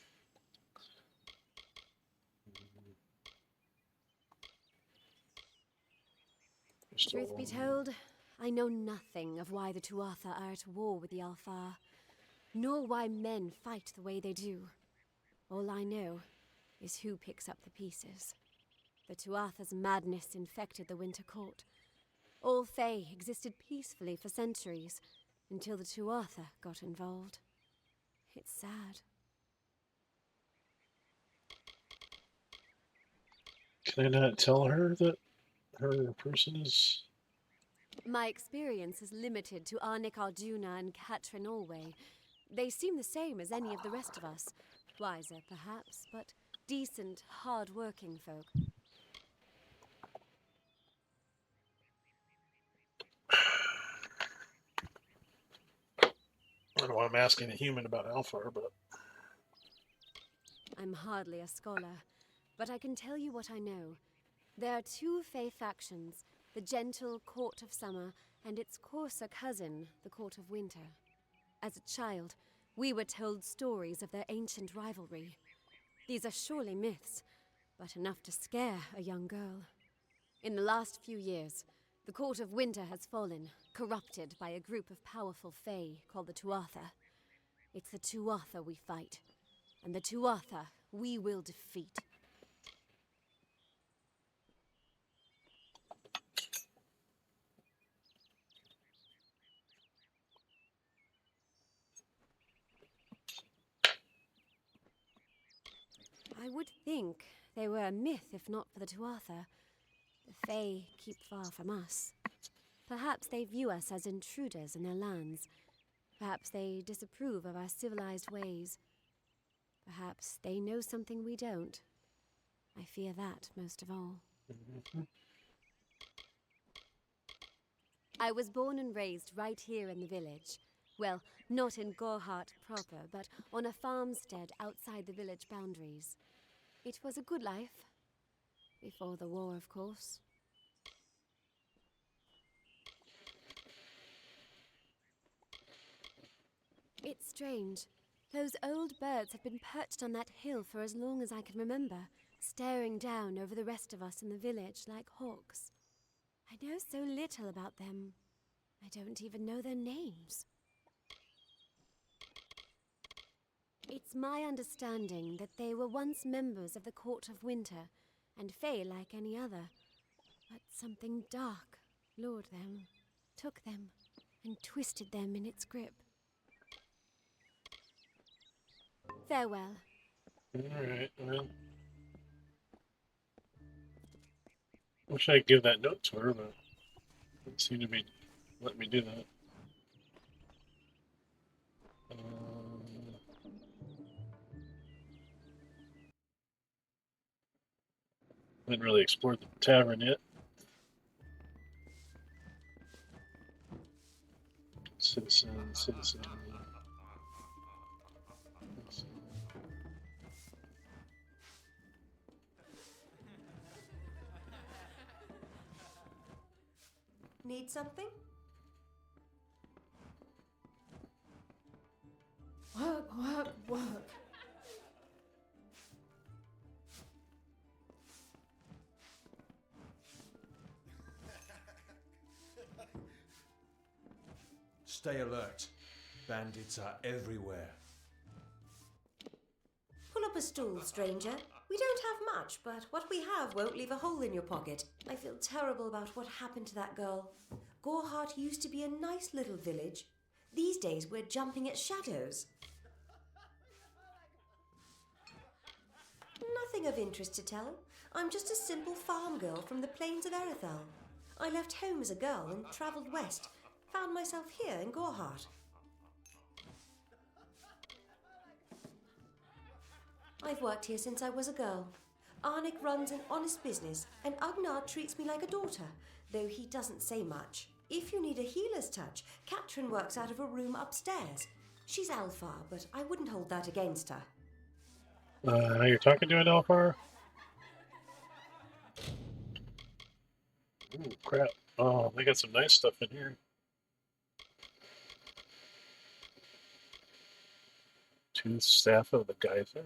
S7: Truth be told, I know nothing of why the Tuatha are at war with the Alfar, nor why men fight the way they do. All I know is who picks up the pieces. The Tuatha's madness infected the Winter Court. All Fae existed peacefully for centuries, until the Tuatha got involved. It's sad.
S1: Can I not tell her that her person is...
S7: My experience is limited to Arnik Arjuna and Katrin Allway. They seem the same as any of the rest of us. Wiser, perhaps, but decent, hard-working folk.
S1: I don't know why I'm asking a human about Alfar, but...
S7: I'm hardly a scholar, but I can tell you what I know. There are two Fey factions, the gentle Court of Summer and its coarser cousin, the Court of Winter. As a child, we were told stories of their ancient rivalry. These are surely myths, but enough to scare a young girl. In the last few years, the Court of Winter has fallen, corrupted by a group of powerful Fey called the Tuatha. It's the Tuatha we fight, and the Tuatha we will defeat. I would think they were a myth if not for the Tuatha. The Fae keep far from us. Perhaps they view us as intruders in their lands. Perhaps they disapprove of our civilized ways. Perhaps they know something we don't. I fear that most of all. I was born and raised right here in the village. Well, not in Gorhart proper, but on a farmstead outside the village boundaries. It was a good life. Before the war, of course. It's strange. Those old birds have been perched on that hill for as long as I can remember, staring down over the rest of us in the village like hawks. I know so little about them. I don't even know their names. It's my understanding that they were once members of the Court of Winter, and Fey like any other. But something dark lured them, took them, and twisted them in its grip. Farewell.
S1: Alright, well... Wish I could give that note to her, but... Doesn't seem to be letting me do that. Haven't really explored the tavern yet. Citizen.
S8: Need something?
S5: Work.
S9: Stay alert. Bandits are everywhere.
S8: Pull up a stool, stranger. We don't have much, but what we have won't leave a hole in your pocket. I feel terrible about what happened to that girl. Gorhart used to be a nice little village. These days we're jumping at shadows. Nothing of interest to tell. I'm just a simple farm girl from the plains of Erethel. I left home as a girl and travelled west. Found myself here in Gorhart. I've worked here since I was a girl. Arnik runs an honest business, and Agnar treats me like a daughter, though he doesn't say much. If you need a healer's touch, Katrin works out of a room upstairs. She's Alfar, but I wouldn't hold that against her.
S1: You're talking to an Alfar? Ooh, crap. Oh, they got some nice stuff in here. Tooth Staff of the Geyser.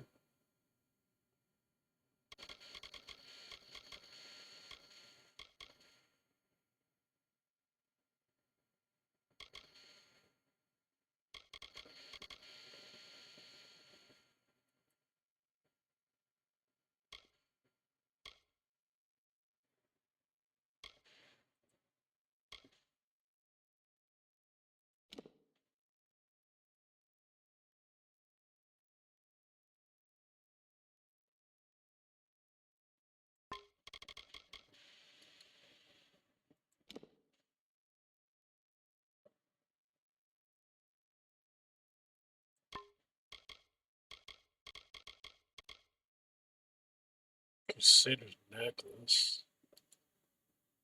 S1: Crusader's necklace.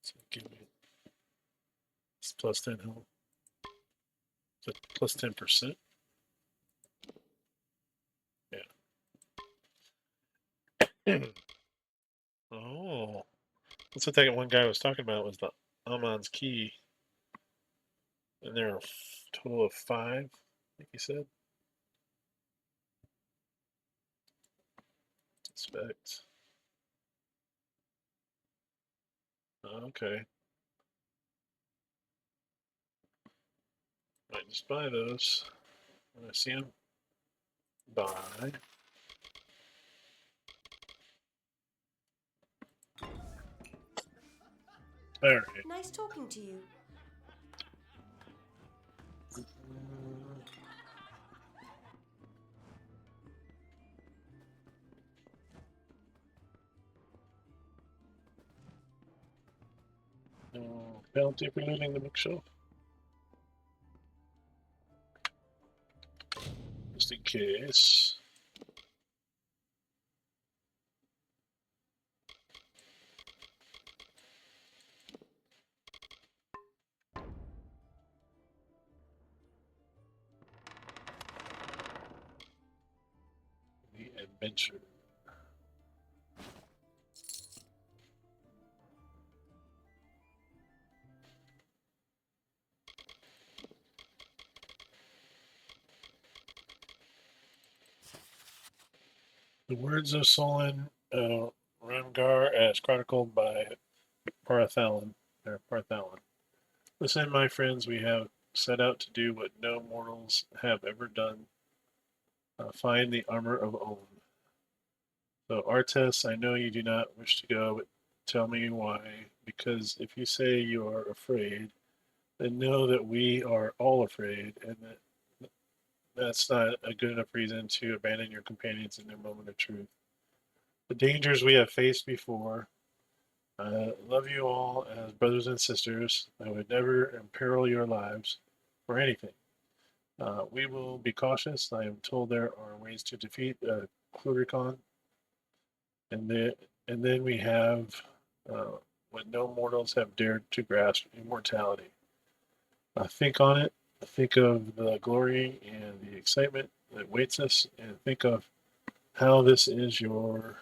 S1: So give me it's plus 10 health. So plus 10%. Yeah. Oh. That's what that one guy was talking about was the Amon's key. And there are a total of 5, I think he said. Inspect. Okay. Might just buy those when I see them. Buy. Alright.
S8: Nice talking to you.
S1: No penalty for looting the bookshelf. Just in case. The adventure. The words of Solon Ramgar as chronicled by Parthalan. Listen, my friends, we have set out to do what no mortals have ever done. Find the armor of Omen. So, Artes, I know you do not wish to go, but tell me why. Because if you say you are afraid, then know that we are all afraid, and that's not a good enough reason to abandon your companions in their moment of truth. The dangers we have faced before. I love you all as brothers and sisters. I would never imperil your lives for anything. We will be cautious. I am told there are ways to defeat Cluricon. And then we have what no mortals have dared to grasp immortality. Think on it. Think of the glory and the excitement that waits us, and think of how this is your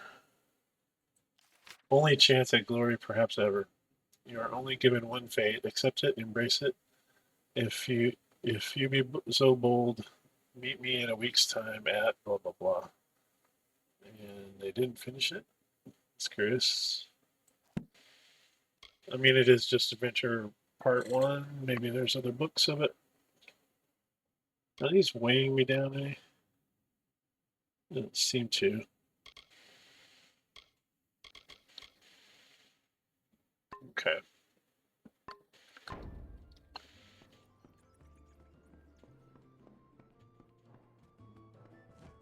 S1: only chance at glory, perhaps ever. You are only given one fate. Accept it, embrace it. If you be so bold, meet me in a week's time at blah blah blah. And they didn't finish it. It's curious. I mean, it is just Adventure Part 1. Maybe there's other books of it. Are these weighing me down, eh? Doesn't seem to. Okay.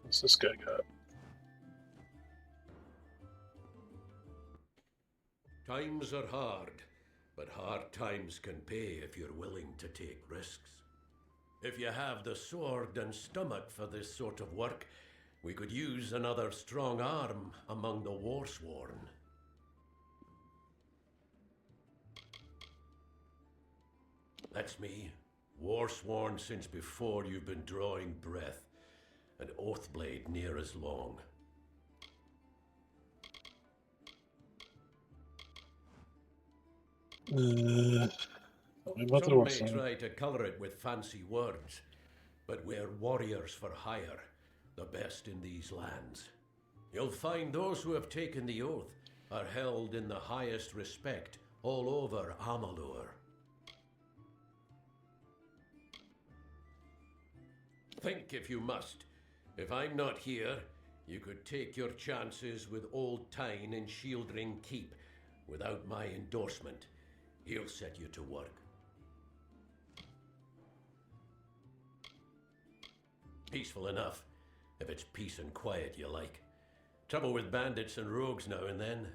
S1: What's this guy got?
S10: Times are hard, but hard times can pay if you're willing to take risks. If you have the sword and stomach for this sort of work, we could use another strong arm among the warsworn. That's me, warsworn since before you've been drawing breath, and Oathblade near as long. Some may try to colour it with fancy words, but we're warriors for hire, the best in these lands. You'll find those who have taken the oath are held in the highest respect all over Amalur. Think if you must. If I'm not here, you could take your chances with Old Tyne in Shieldring Keep without my endorsement. He'll set you to work. Peaceful enough, if it's peace and quiet you like. Trouble with bandits and rogues now and then,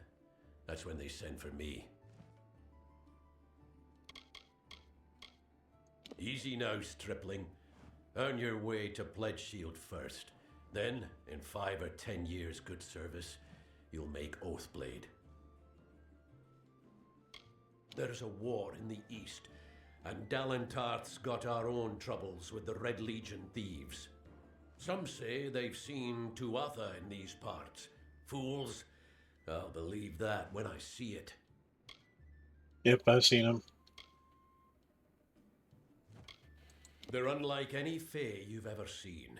S10: that's when they send for me. Easy now, stripling. Earn your way to Pledge Shield first. Then, in 5 or 10 years' good service, you'll make Oathblade. There's a war in the east, and Dalentarth's got our own troubles with the Red Legion thieves. Some say they've seen Tuatha in these parts. Fools. I'll believe that when I see it.
S1: Yep, I've seen him.
S10: They're unlike any Fae you've ever seen.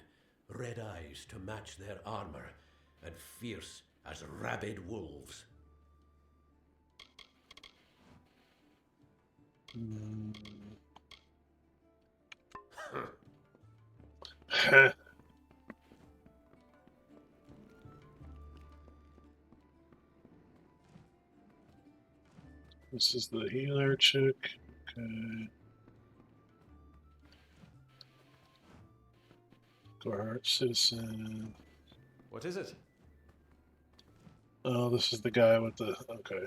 S10: Red eyes to match their armor, and fierce as rabid wolves.
S1: This is the healer chick. Okay. Gorhart citizen.
S9: What is it?
S1: Oh, this is the guy with the. Okay.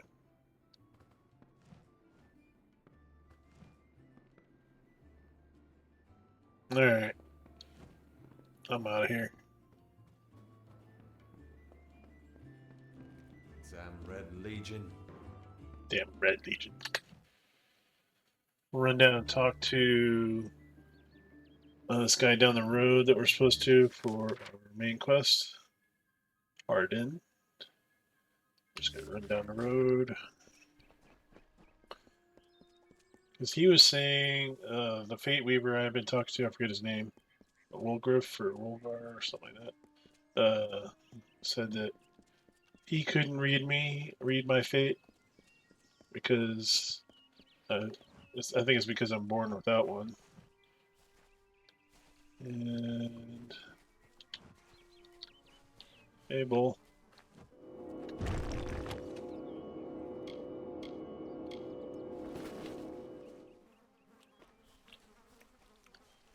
S1: Alright. I'm out of here.
S9: Damn Red Legion.
S1: Damn Red Legion. We'll run down and talk to this guy down the road that we're supposed to for our main quest. Arden. Just gonna run down the road. Because he was saying, the Fateweaver I've been talking to, I forget his name, Wolgriff or Wolvar or something like that, said that he couldn't read my fate, because I think it's because I'm born without one. And hey, Bull.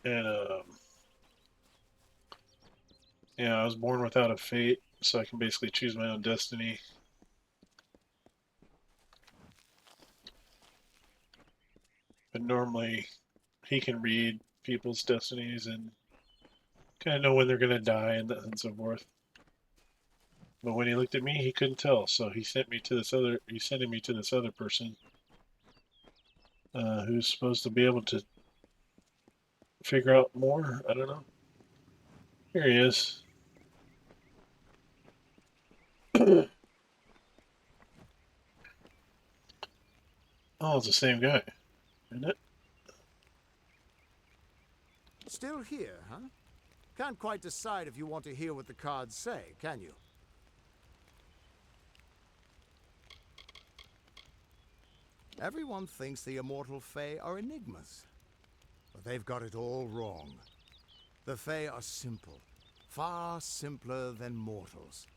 S1: And yeah, I was born without a fate, so I can basically choose my own destiny. But normally, he can read people's destinies and kind of know when they're gonna die and so forth. But when he looked at me, he couldn't tell, so he sent me to this other. He's sending me to this other person, who's supposed to be able to figure out more. I don't know. Here he is. Oh, it's the same guy, isn't it?
S11: Still here, huh? Can't quite decide if you want to hear what the cards say, can you? Everyone thinks the immortal Fae are enigmas, but they've got it all wrong. The Fae are simple, far simpler than mortals.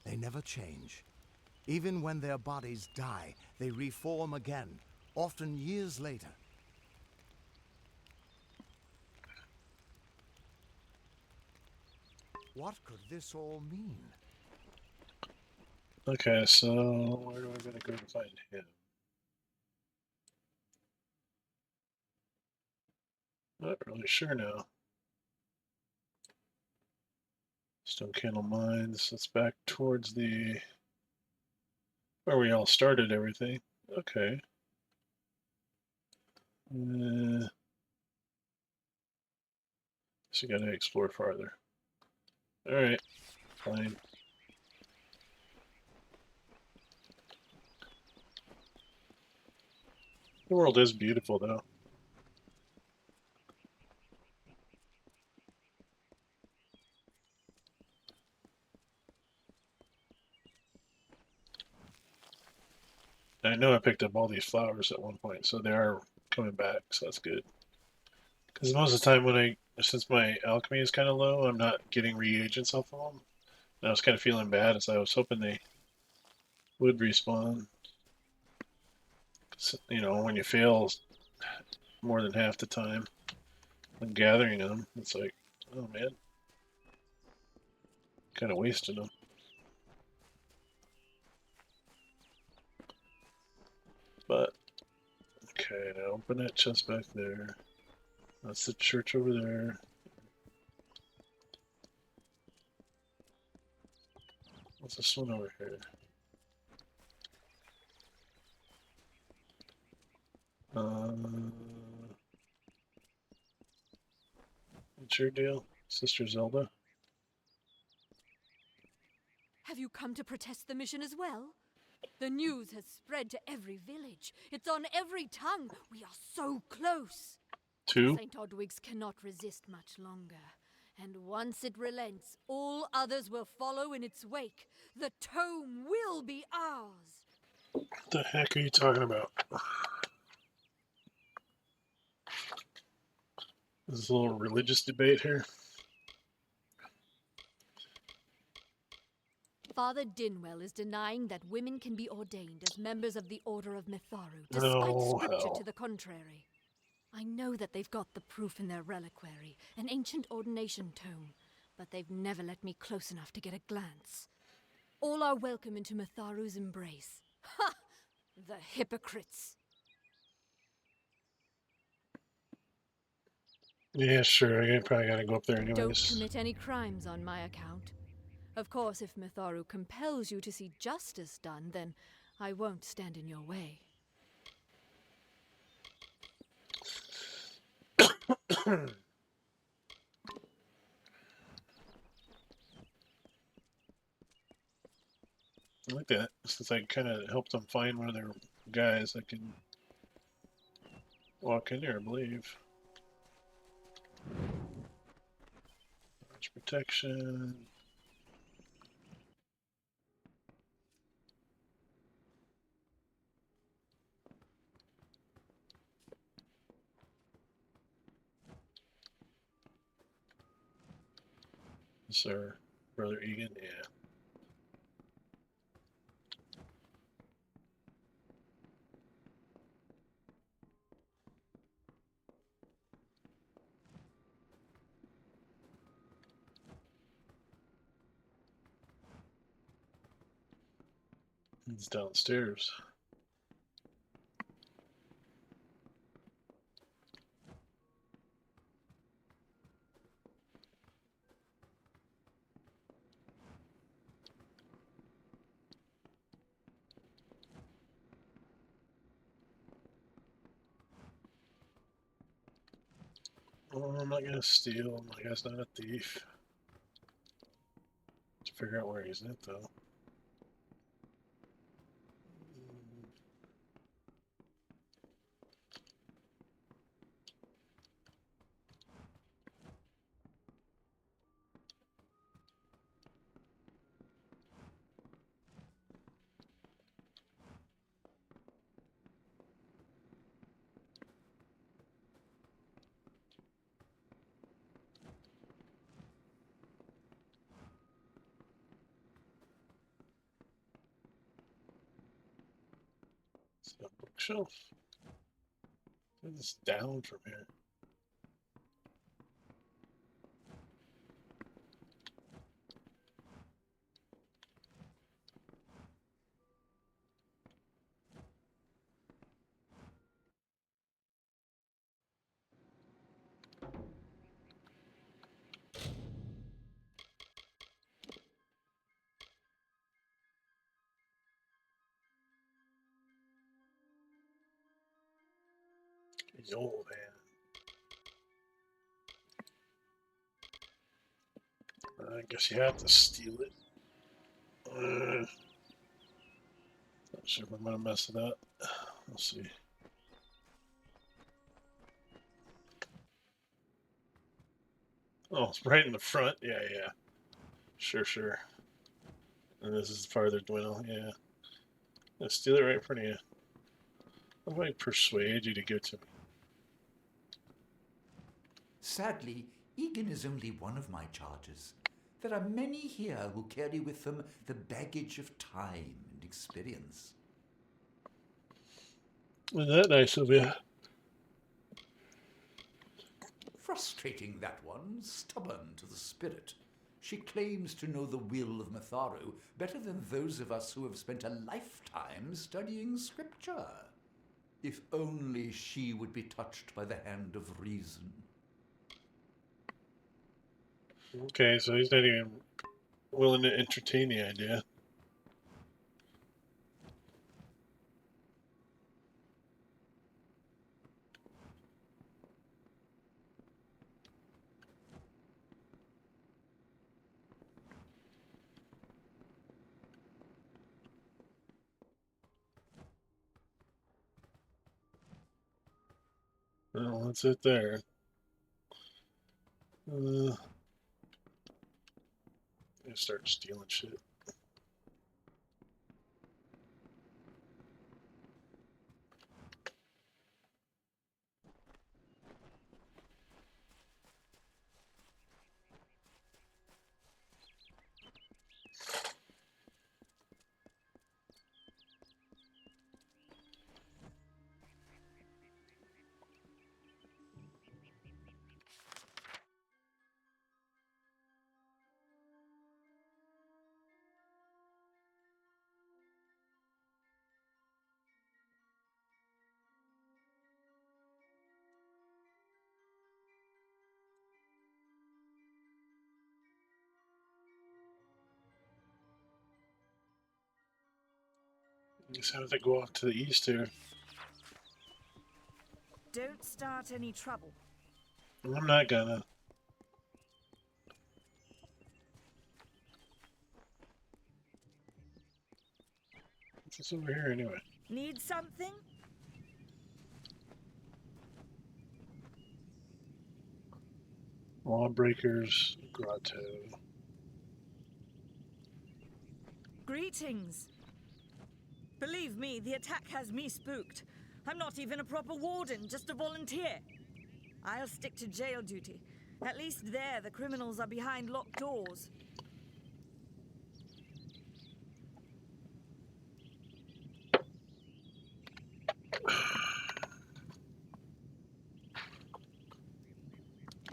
S11: They never change. Even when their bodies die, they reform again, often years later. What could this all mean?
S1: Okay, so where do I gotta go to find him? Not really sure now. Stone Candle Mines. That's back towards the where we all started everything. Okay. So you gotta explore farther. Alright, fine. The world is beautiful though. I know I picked up all these flowers at one point, so they are coming back, so that's good. Because most of the time since my alchemy is kind of low, I'm not getting reagents off of them. And I was kind of feeling bad, as I was hoping they would respawn. You know, when you fail more than half the time when gathering them, it's like, oh man, kind of wasted them. But, okay, now open that chest back there. That's the church over there. What's this one over here? What's your deal, Sister Zelda?
S12: Have you come to protest the mission as well? The news has spread to every village. It's on every tongue. We are so close.
S1: Two?
S12: St. Odwig's cannot resist much longer. And once it relents, all others will follow in its wake. The tome will be ours.
S1: What the heck are you talking about? This is a little religious debate here.
S12: Father Dinwell is denying that women can be ordained as members of the Order of Mitharu, despite
S1: No,
S12: scripture
S1: hell.
S12: to the contrary. I know that they've got the proof in their reliquary, an ancient ordination tome, but they've never let me close enough to get a glance. All are welcome into Mitharu's embrace. Ha! The hypocrites!
S1: Yeah, sure. I probably gotta go up there anyways.
S12: Don't commit any crimes on my account. Of course, if Mitharu compels you to see justice done, then I won't stand in your way. I like that, since I kind of helped them find one of their guys. I can walk in there, I believe. Large protection. Sir, Brother Egan, yeah. He's downstairs. Oh, I'm not gonna steal. My guy's not a thief. Let's figure out where he's at, though. It's a bookshelf. It's down from here. Yo, man. I guess you have to steal it. Not sure if I'm gonna mess it up. We'll see. Oh, it's right in the front. Yeah, yeah. Sure, sure. And this is farther dwindle. Yeah. I'll steal it right in front of you. How do I persuade you to give it to me?
S13: Sadly, Egan is only one of my charges. There are many here who carry with them the baggage of time and experience.
S1: Isn't that nice of you?
S13: Frustrating, that one, stubborn to the spirit. She claims to know the will of Mitharu better than those of us who have spent a lifetime studying scripture. If only she would be touched by the hand of reason.
S1: Okay, so he's not even willing to entertain the idea. That's it there. I start stealing shit. Just have to go off to the east here.
S2: Don't start any trouble.
S1: I'm not gonna. What's this over here anyway?
S2: Need something?
S1: Lawbreakers Grotto.
S2: Greetings. Believe me, the attack has me spooked. I'm not even a proper warden, just a volunteer. I'll stick to jail duty. At least there, the criminals are behind locked doors.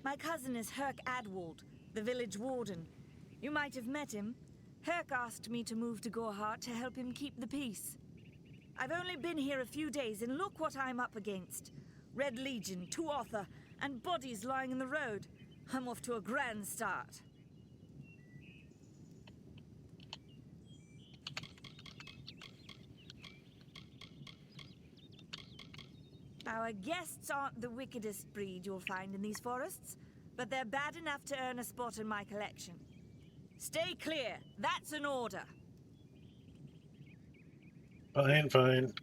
S2: My cousin is Herc Adwald, the village warden. You might have met him. Herc asked me to move to Gorhart to help him keep the peace. I've only been here a few days, and look what I'm up against. Red Legion, Tuatha, and bodies lying in the road. I'm off to a grand start. Our guests aren't the wickedest breed you'll find in these forests, but they're bad enough to earn a spot in my collection. Stay clear. That's an order.
S1: Fine, fine.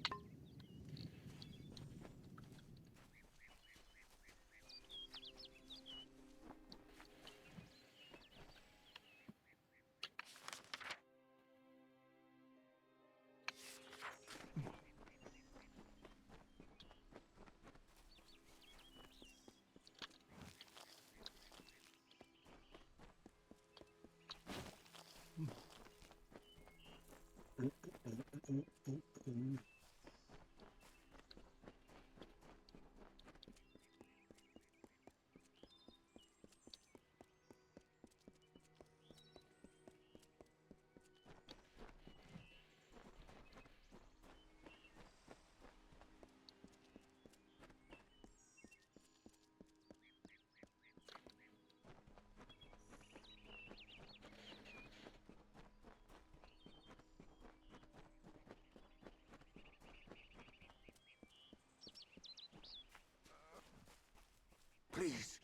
S14: Please,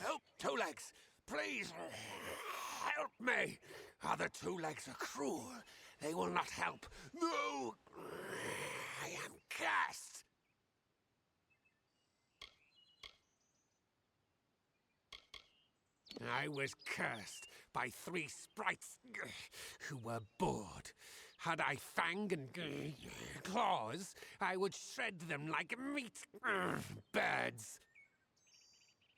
S14: help, Two Legs. Please, help me. Other Two Legs are cruel. They will not help. No, I am cursed. I was cursed by 3 sprites who were bored. Had I fang and claws, I would shred them like meat. Birds.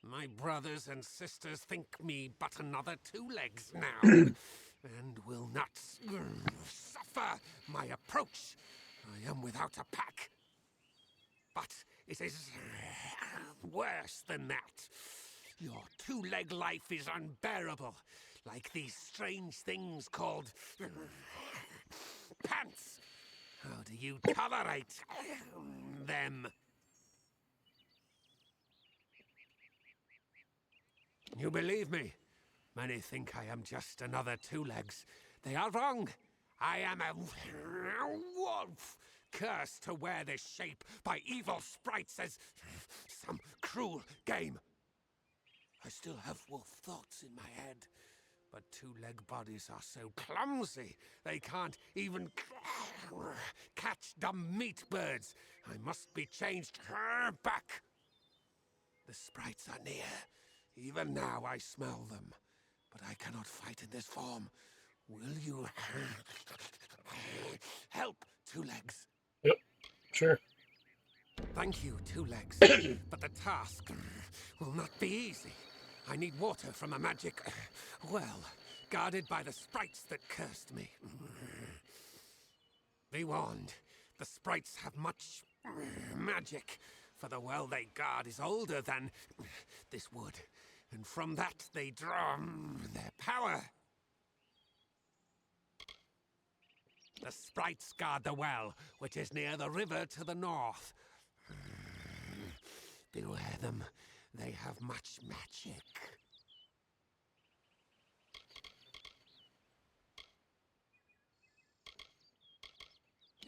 S14: My brothers and sisters think me but another Two Legs now, and will not suffer my approach. I am without a pack. But it is worse than that. Your two-leg life is unbearable, like these strange things called pants. How do you tolerate them? You believe me? Many think I am just another Two Legs. They are wrong. I am a wolf, cursed to wear this shape by evil sprites as some cruel game. I still have wolf thoughts in my head, but two-leg bodies are so clumsy they can't even catch dumb meat birds. I must be changed back. The sprites are near. Even now I smell them. But I cannot fight in this form. Will you help, Two Legs?
S1: Yep, sure.
S14: Thank you, Two Legs. But the task will not be easy. I need water from a magic well, guarded by the sprites that cursed me. Be warned, the sprites have much magic, for the well they guard is older than this wood, and from that they draw their power. The sprites guard the well, which is near the river to the north. Beware them, they have much magic.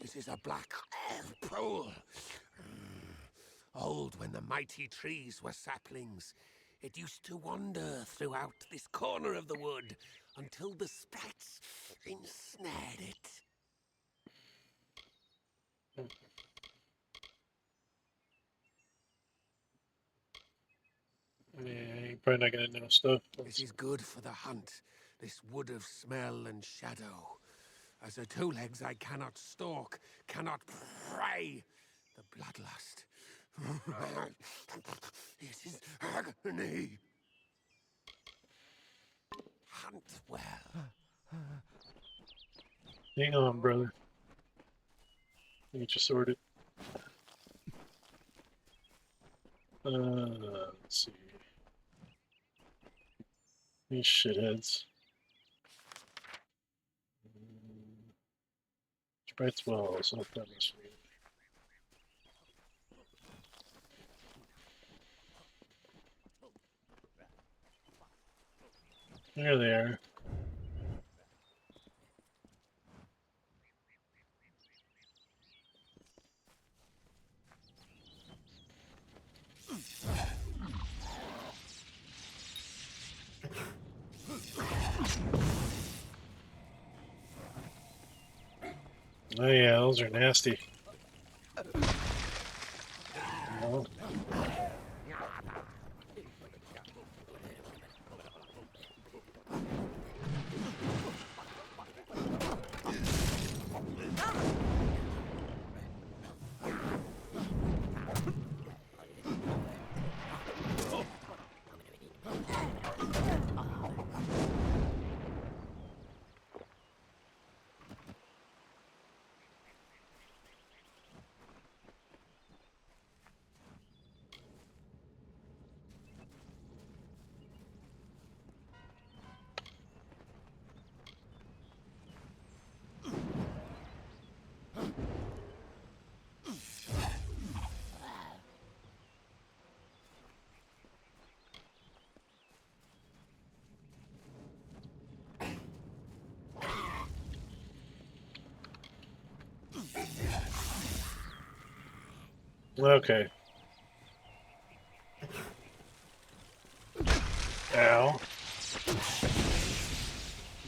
S14: This is a black pool. Old when the mighty trees were saplings. It used to wander throughout this corner of the wood until the sprites ensnared it.
S1: Yeah, you're probably not gonna know stuff.
S14: This is good for the hunt, this wood of smell and shadow. As a Two Legs, I cannot stalk, cannot prey. The bloodlust. It is agony. Hunt well.
S1: Hang on, brother. Get you sorted. Let's see. These shitheads. Sprites wells, I've done this week. There they are. Oh yeah, those are nasty. No. Okay. Ow.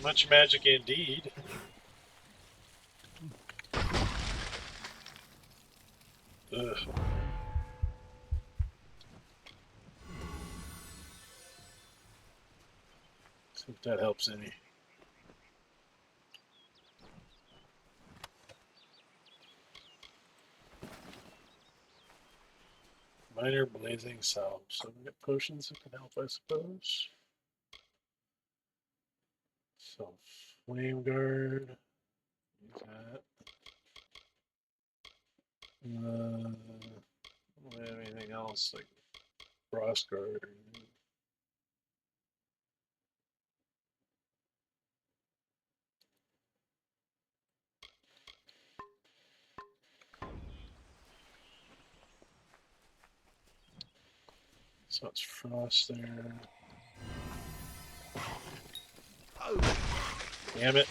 S1: Much magic indeed. Ugh. See if that helps any. Minor blazing salve. So we get potions that can help, I suppose. So flame guard. Use that. Do we have anything else like frost guard or anything? So it's frost there. Damn it.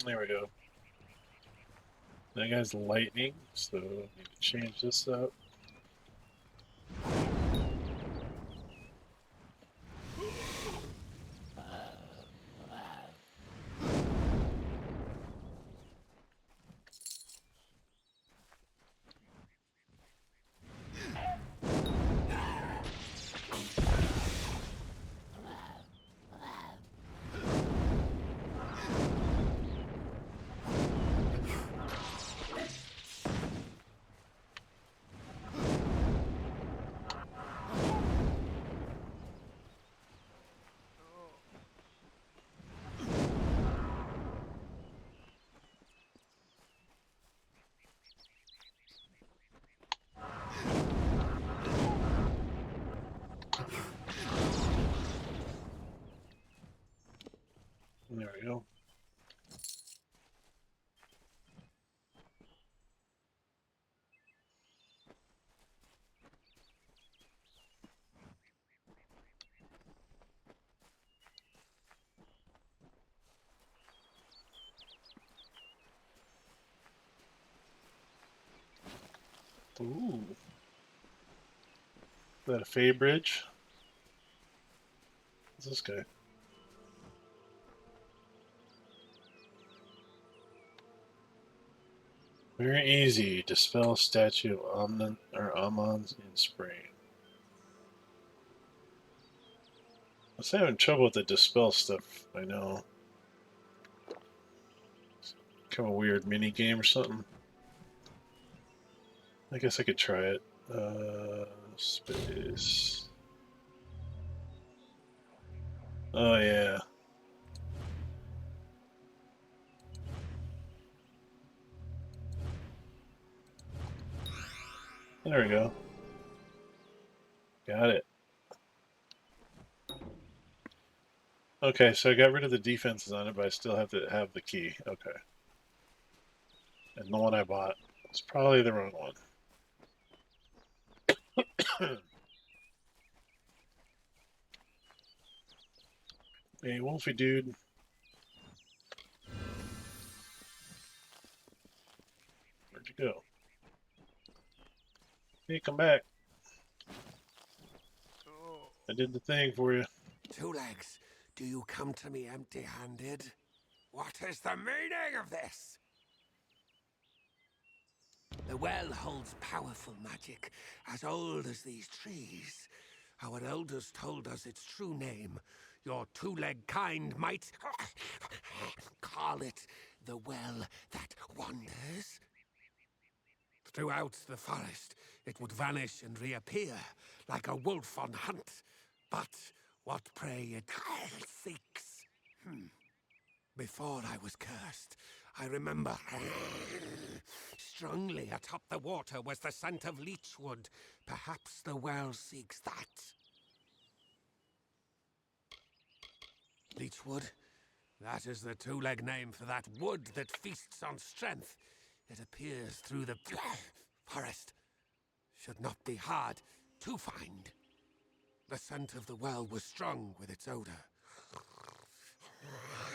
S1: There we go. That guy's lightning, so I need to change this up. we go. Ooh. Is that a Fey bridge? What's this guy? Very easy. Dispel statue of Omen or Amons in spring. I was having trouble with the dispel stuff, I know. It's kind of a weird mini game or something. I guess I could try it. Space. Oh yeah. There we go. Got it. Okay, so I got rid of the defenses on it, but I still have to have the key. Okay. And the one I bought was probably the wrong one. Hey, Wolfie dude. Where'd you go? Hey, come back. I did the thing for you.
S14: Two Legs, do you come to me empty-handed? What is the meaning of this? The well holds powerful magic, as old as these trees. Our elders told us its true name. Your two-leg kind might call it the well that wanders. Throughout the forest, it would vanish and reappear, like a wolf on hunt. But what prey it seeks. Before I was cursed, I remember strongly atop the water was the scent of leechwood. Perhaps the well seeks that. Leechwood? That is the two-leg name for that wood that feasts on strength. It appears through the forest. Should not be hard to find. The scent of the well was strong with its odor.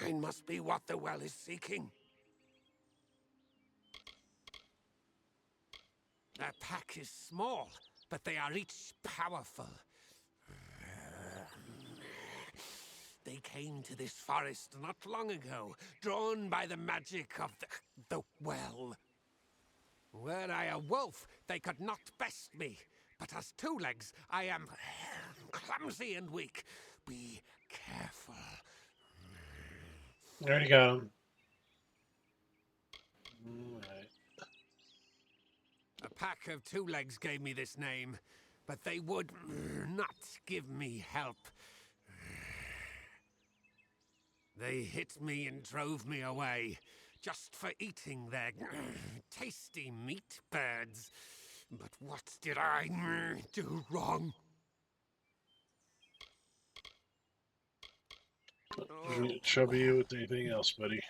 S14: It must be what the well is seeking. Their pack is small, but they are each powerful. They came to this forest not long ago, drawn by the magic of the well. Were I a wolf, they could not best me. But as two legs, I am clumsy and weak. Be careful.
S1: I already got him. Alright.
S14: A pack of two legs gave me this name, but they would not give me help. They hit me and drove me away, just for eating their tasty meat birds. But what did I do wrong?
S1: Doesn't need to trouble you with anything else, buddy.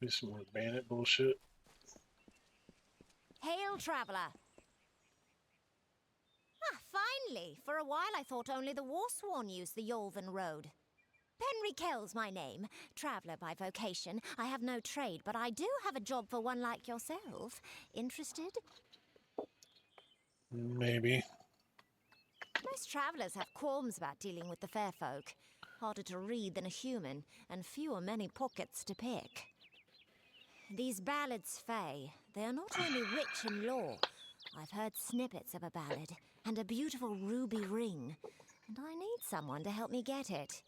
S1: Be some more bandit bullshit.
S15: Hail, traveller! Ah, finally! For a while I thought only the Warsworn used the Yolven Road. Penry Kell's my name, traveller by vocation. I have no trade, but I do have a job for one like yourself. Interested?
S1: Maybe.
S15: Most travellers have qualms about dealing with the fair folk. Harder to read than a human, and fewer many pockets to pick. These ballads, Fae, they are not only rich in lore. I've heard snippets of a ballad, and a beautiful ruby ring, and I need someone to help me get it.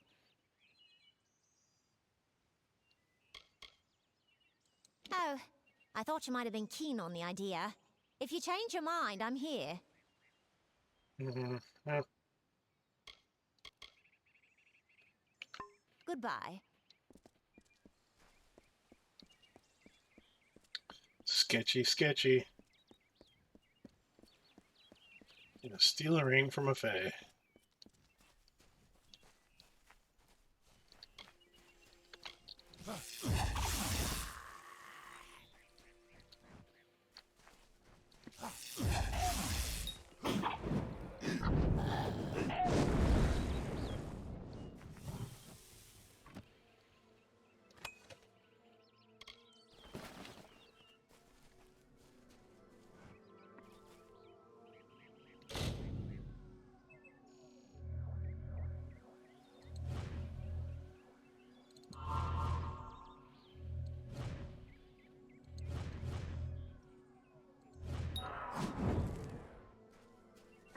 S15: Oh, I thought you might have been keen on the idea. If you change your mind, I'm here. Goodbye.
S1: Sketchy, sketchy. Gonna steal a ring from a fae.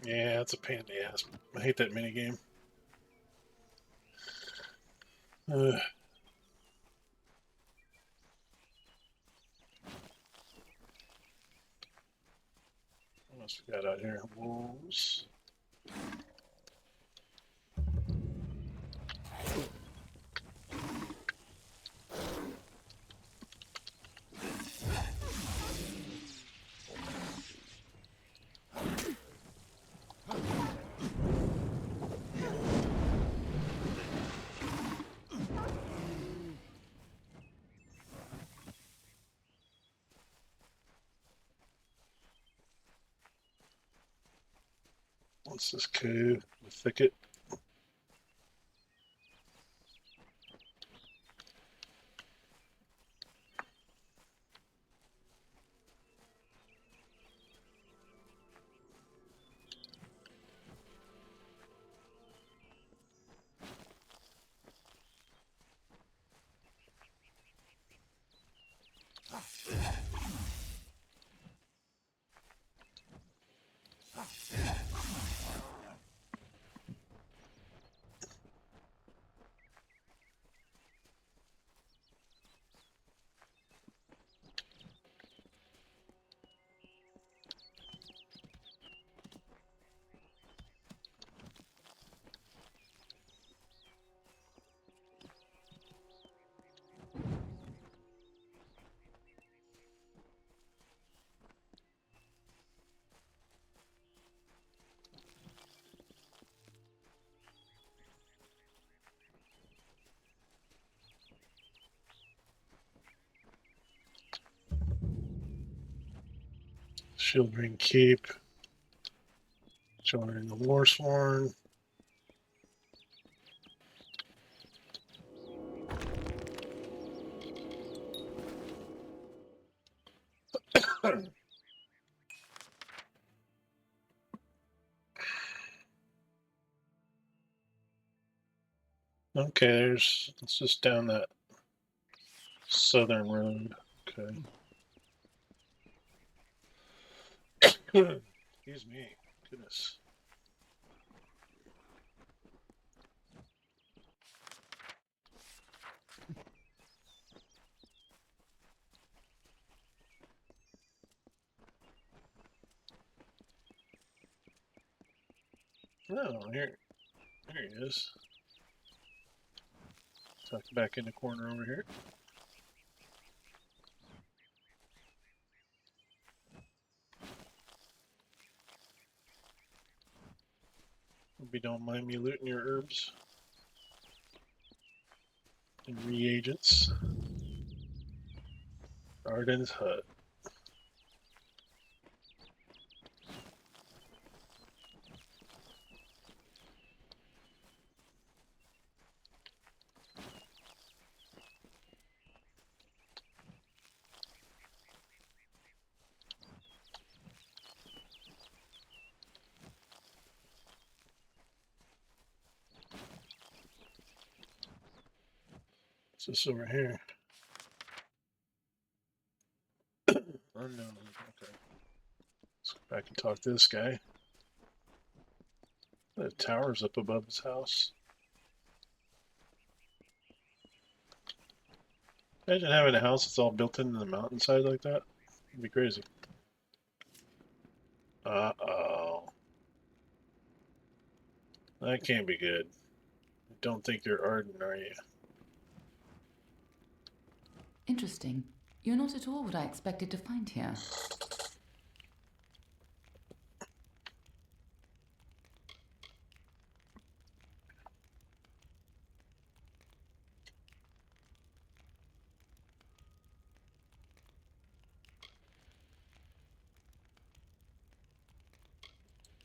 S1: Yeah, it's a pain in the ass. I hate that minigame. Ugh. What else we got out here? Wolves. What's this cave? The thicket. Shield Ring Keep. Joining the Warsworn. Okay, it's just down that southern road. Okay. Excuse me. Goodness. Oh, here he is. Tuck back in the corner over here. Hope you don't mind me looting your herbs and reagents. Arden's hut. What's this over here? Unknown. Okay. Let's go back and talk to this guy. The tower's up above his house. Imagine having a house that's all built into the mountainside like that. It'd be crazy. Uh-oh. That can't be good. Don't think you're Arden, are you?
S16: Interesting. You're not at all what I expected to find here.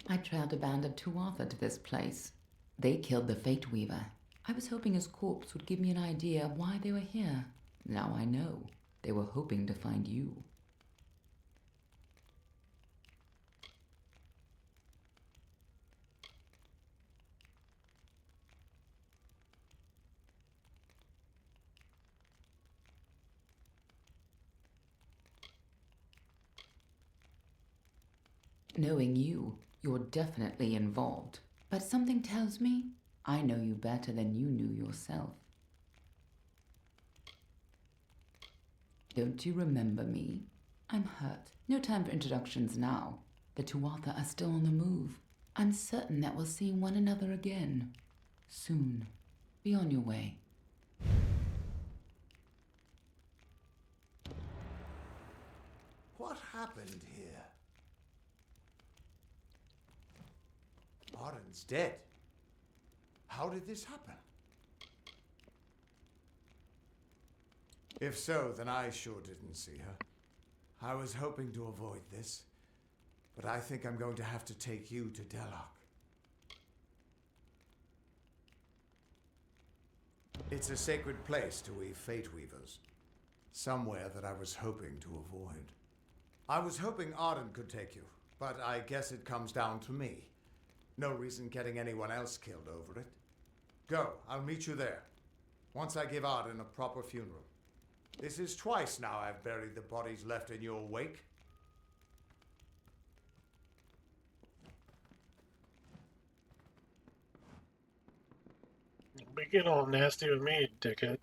S16: I trailed a band of Tuatha to this place. They killed the Fateweaver. I was hoping his corpse would give me an idea of why they were here. Now I know. They were hoping to find you. Knowing you, you're definitely involved. But something tells me I know you better than you knew yourself. Don't you remember me? I'm hurt. No time for introductions now. The Tuatha are still on the move. I'm certain that we'll see one another again. Soon. Be on your way.
S11: What happened here? Arlen's dead. How did this happen? If so, then I sure didn't see her. I was hoping to avoid this, but I think I'm going to have to take you to Delok. It's a sacred place to we Fateweavers. Somewhere that I was hoping to avoid. I was hoping Arlen could take you, but I guess it comes down to me. No reason getting anyone else killed over it. Go, I'll meet you there. Once I give Arlen a proper funeral. This is twice now I've buried the bodies left in your wake.
S1: Be getting all nasty with me, dickhead.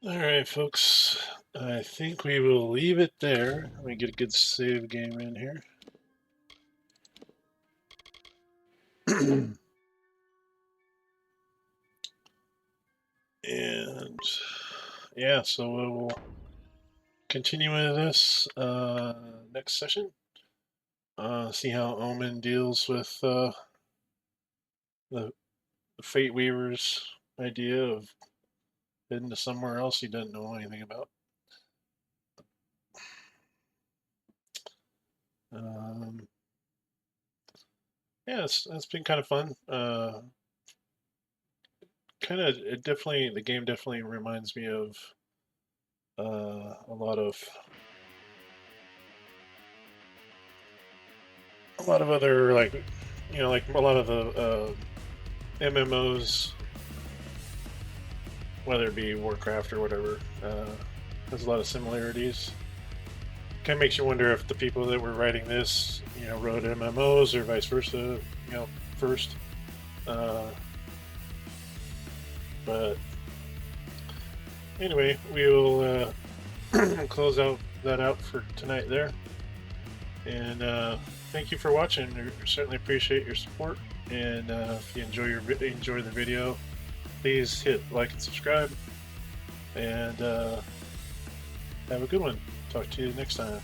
S1: Alright, folks. I think we will leave it there. Let me get a good save game in here. And yeah, so we'll continue with this next session. See how Omen deals with the Fateweaver's idea of heading to somewhere else he doesn't know anything about. Yeah, it's been kind of fun. The game definitely reminds me of a lot of other, like, you know, like a lot of the MMOs, whether it be Warcraft or whatever. Has a lot of similarities. Kind of makes you wonder if the people that were writing this, you know, wrote MMOs or vice versa, you know, first. But anyway, we'll close that out for tonight there. And thank you for watching. We certainly appreciate your support. And if you enjoy the video, please hit like and subscribe. And have a good one. Talk to you next time.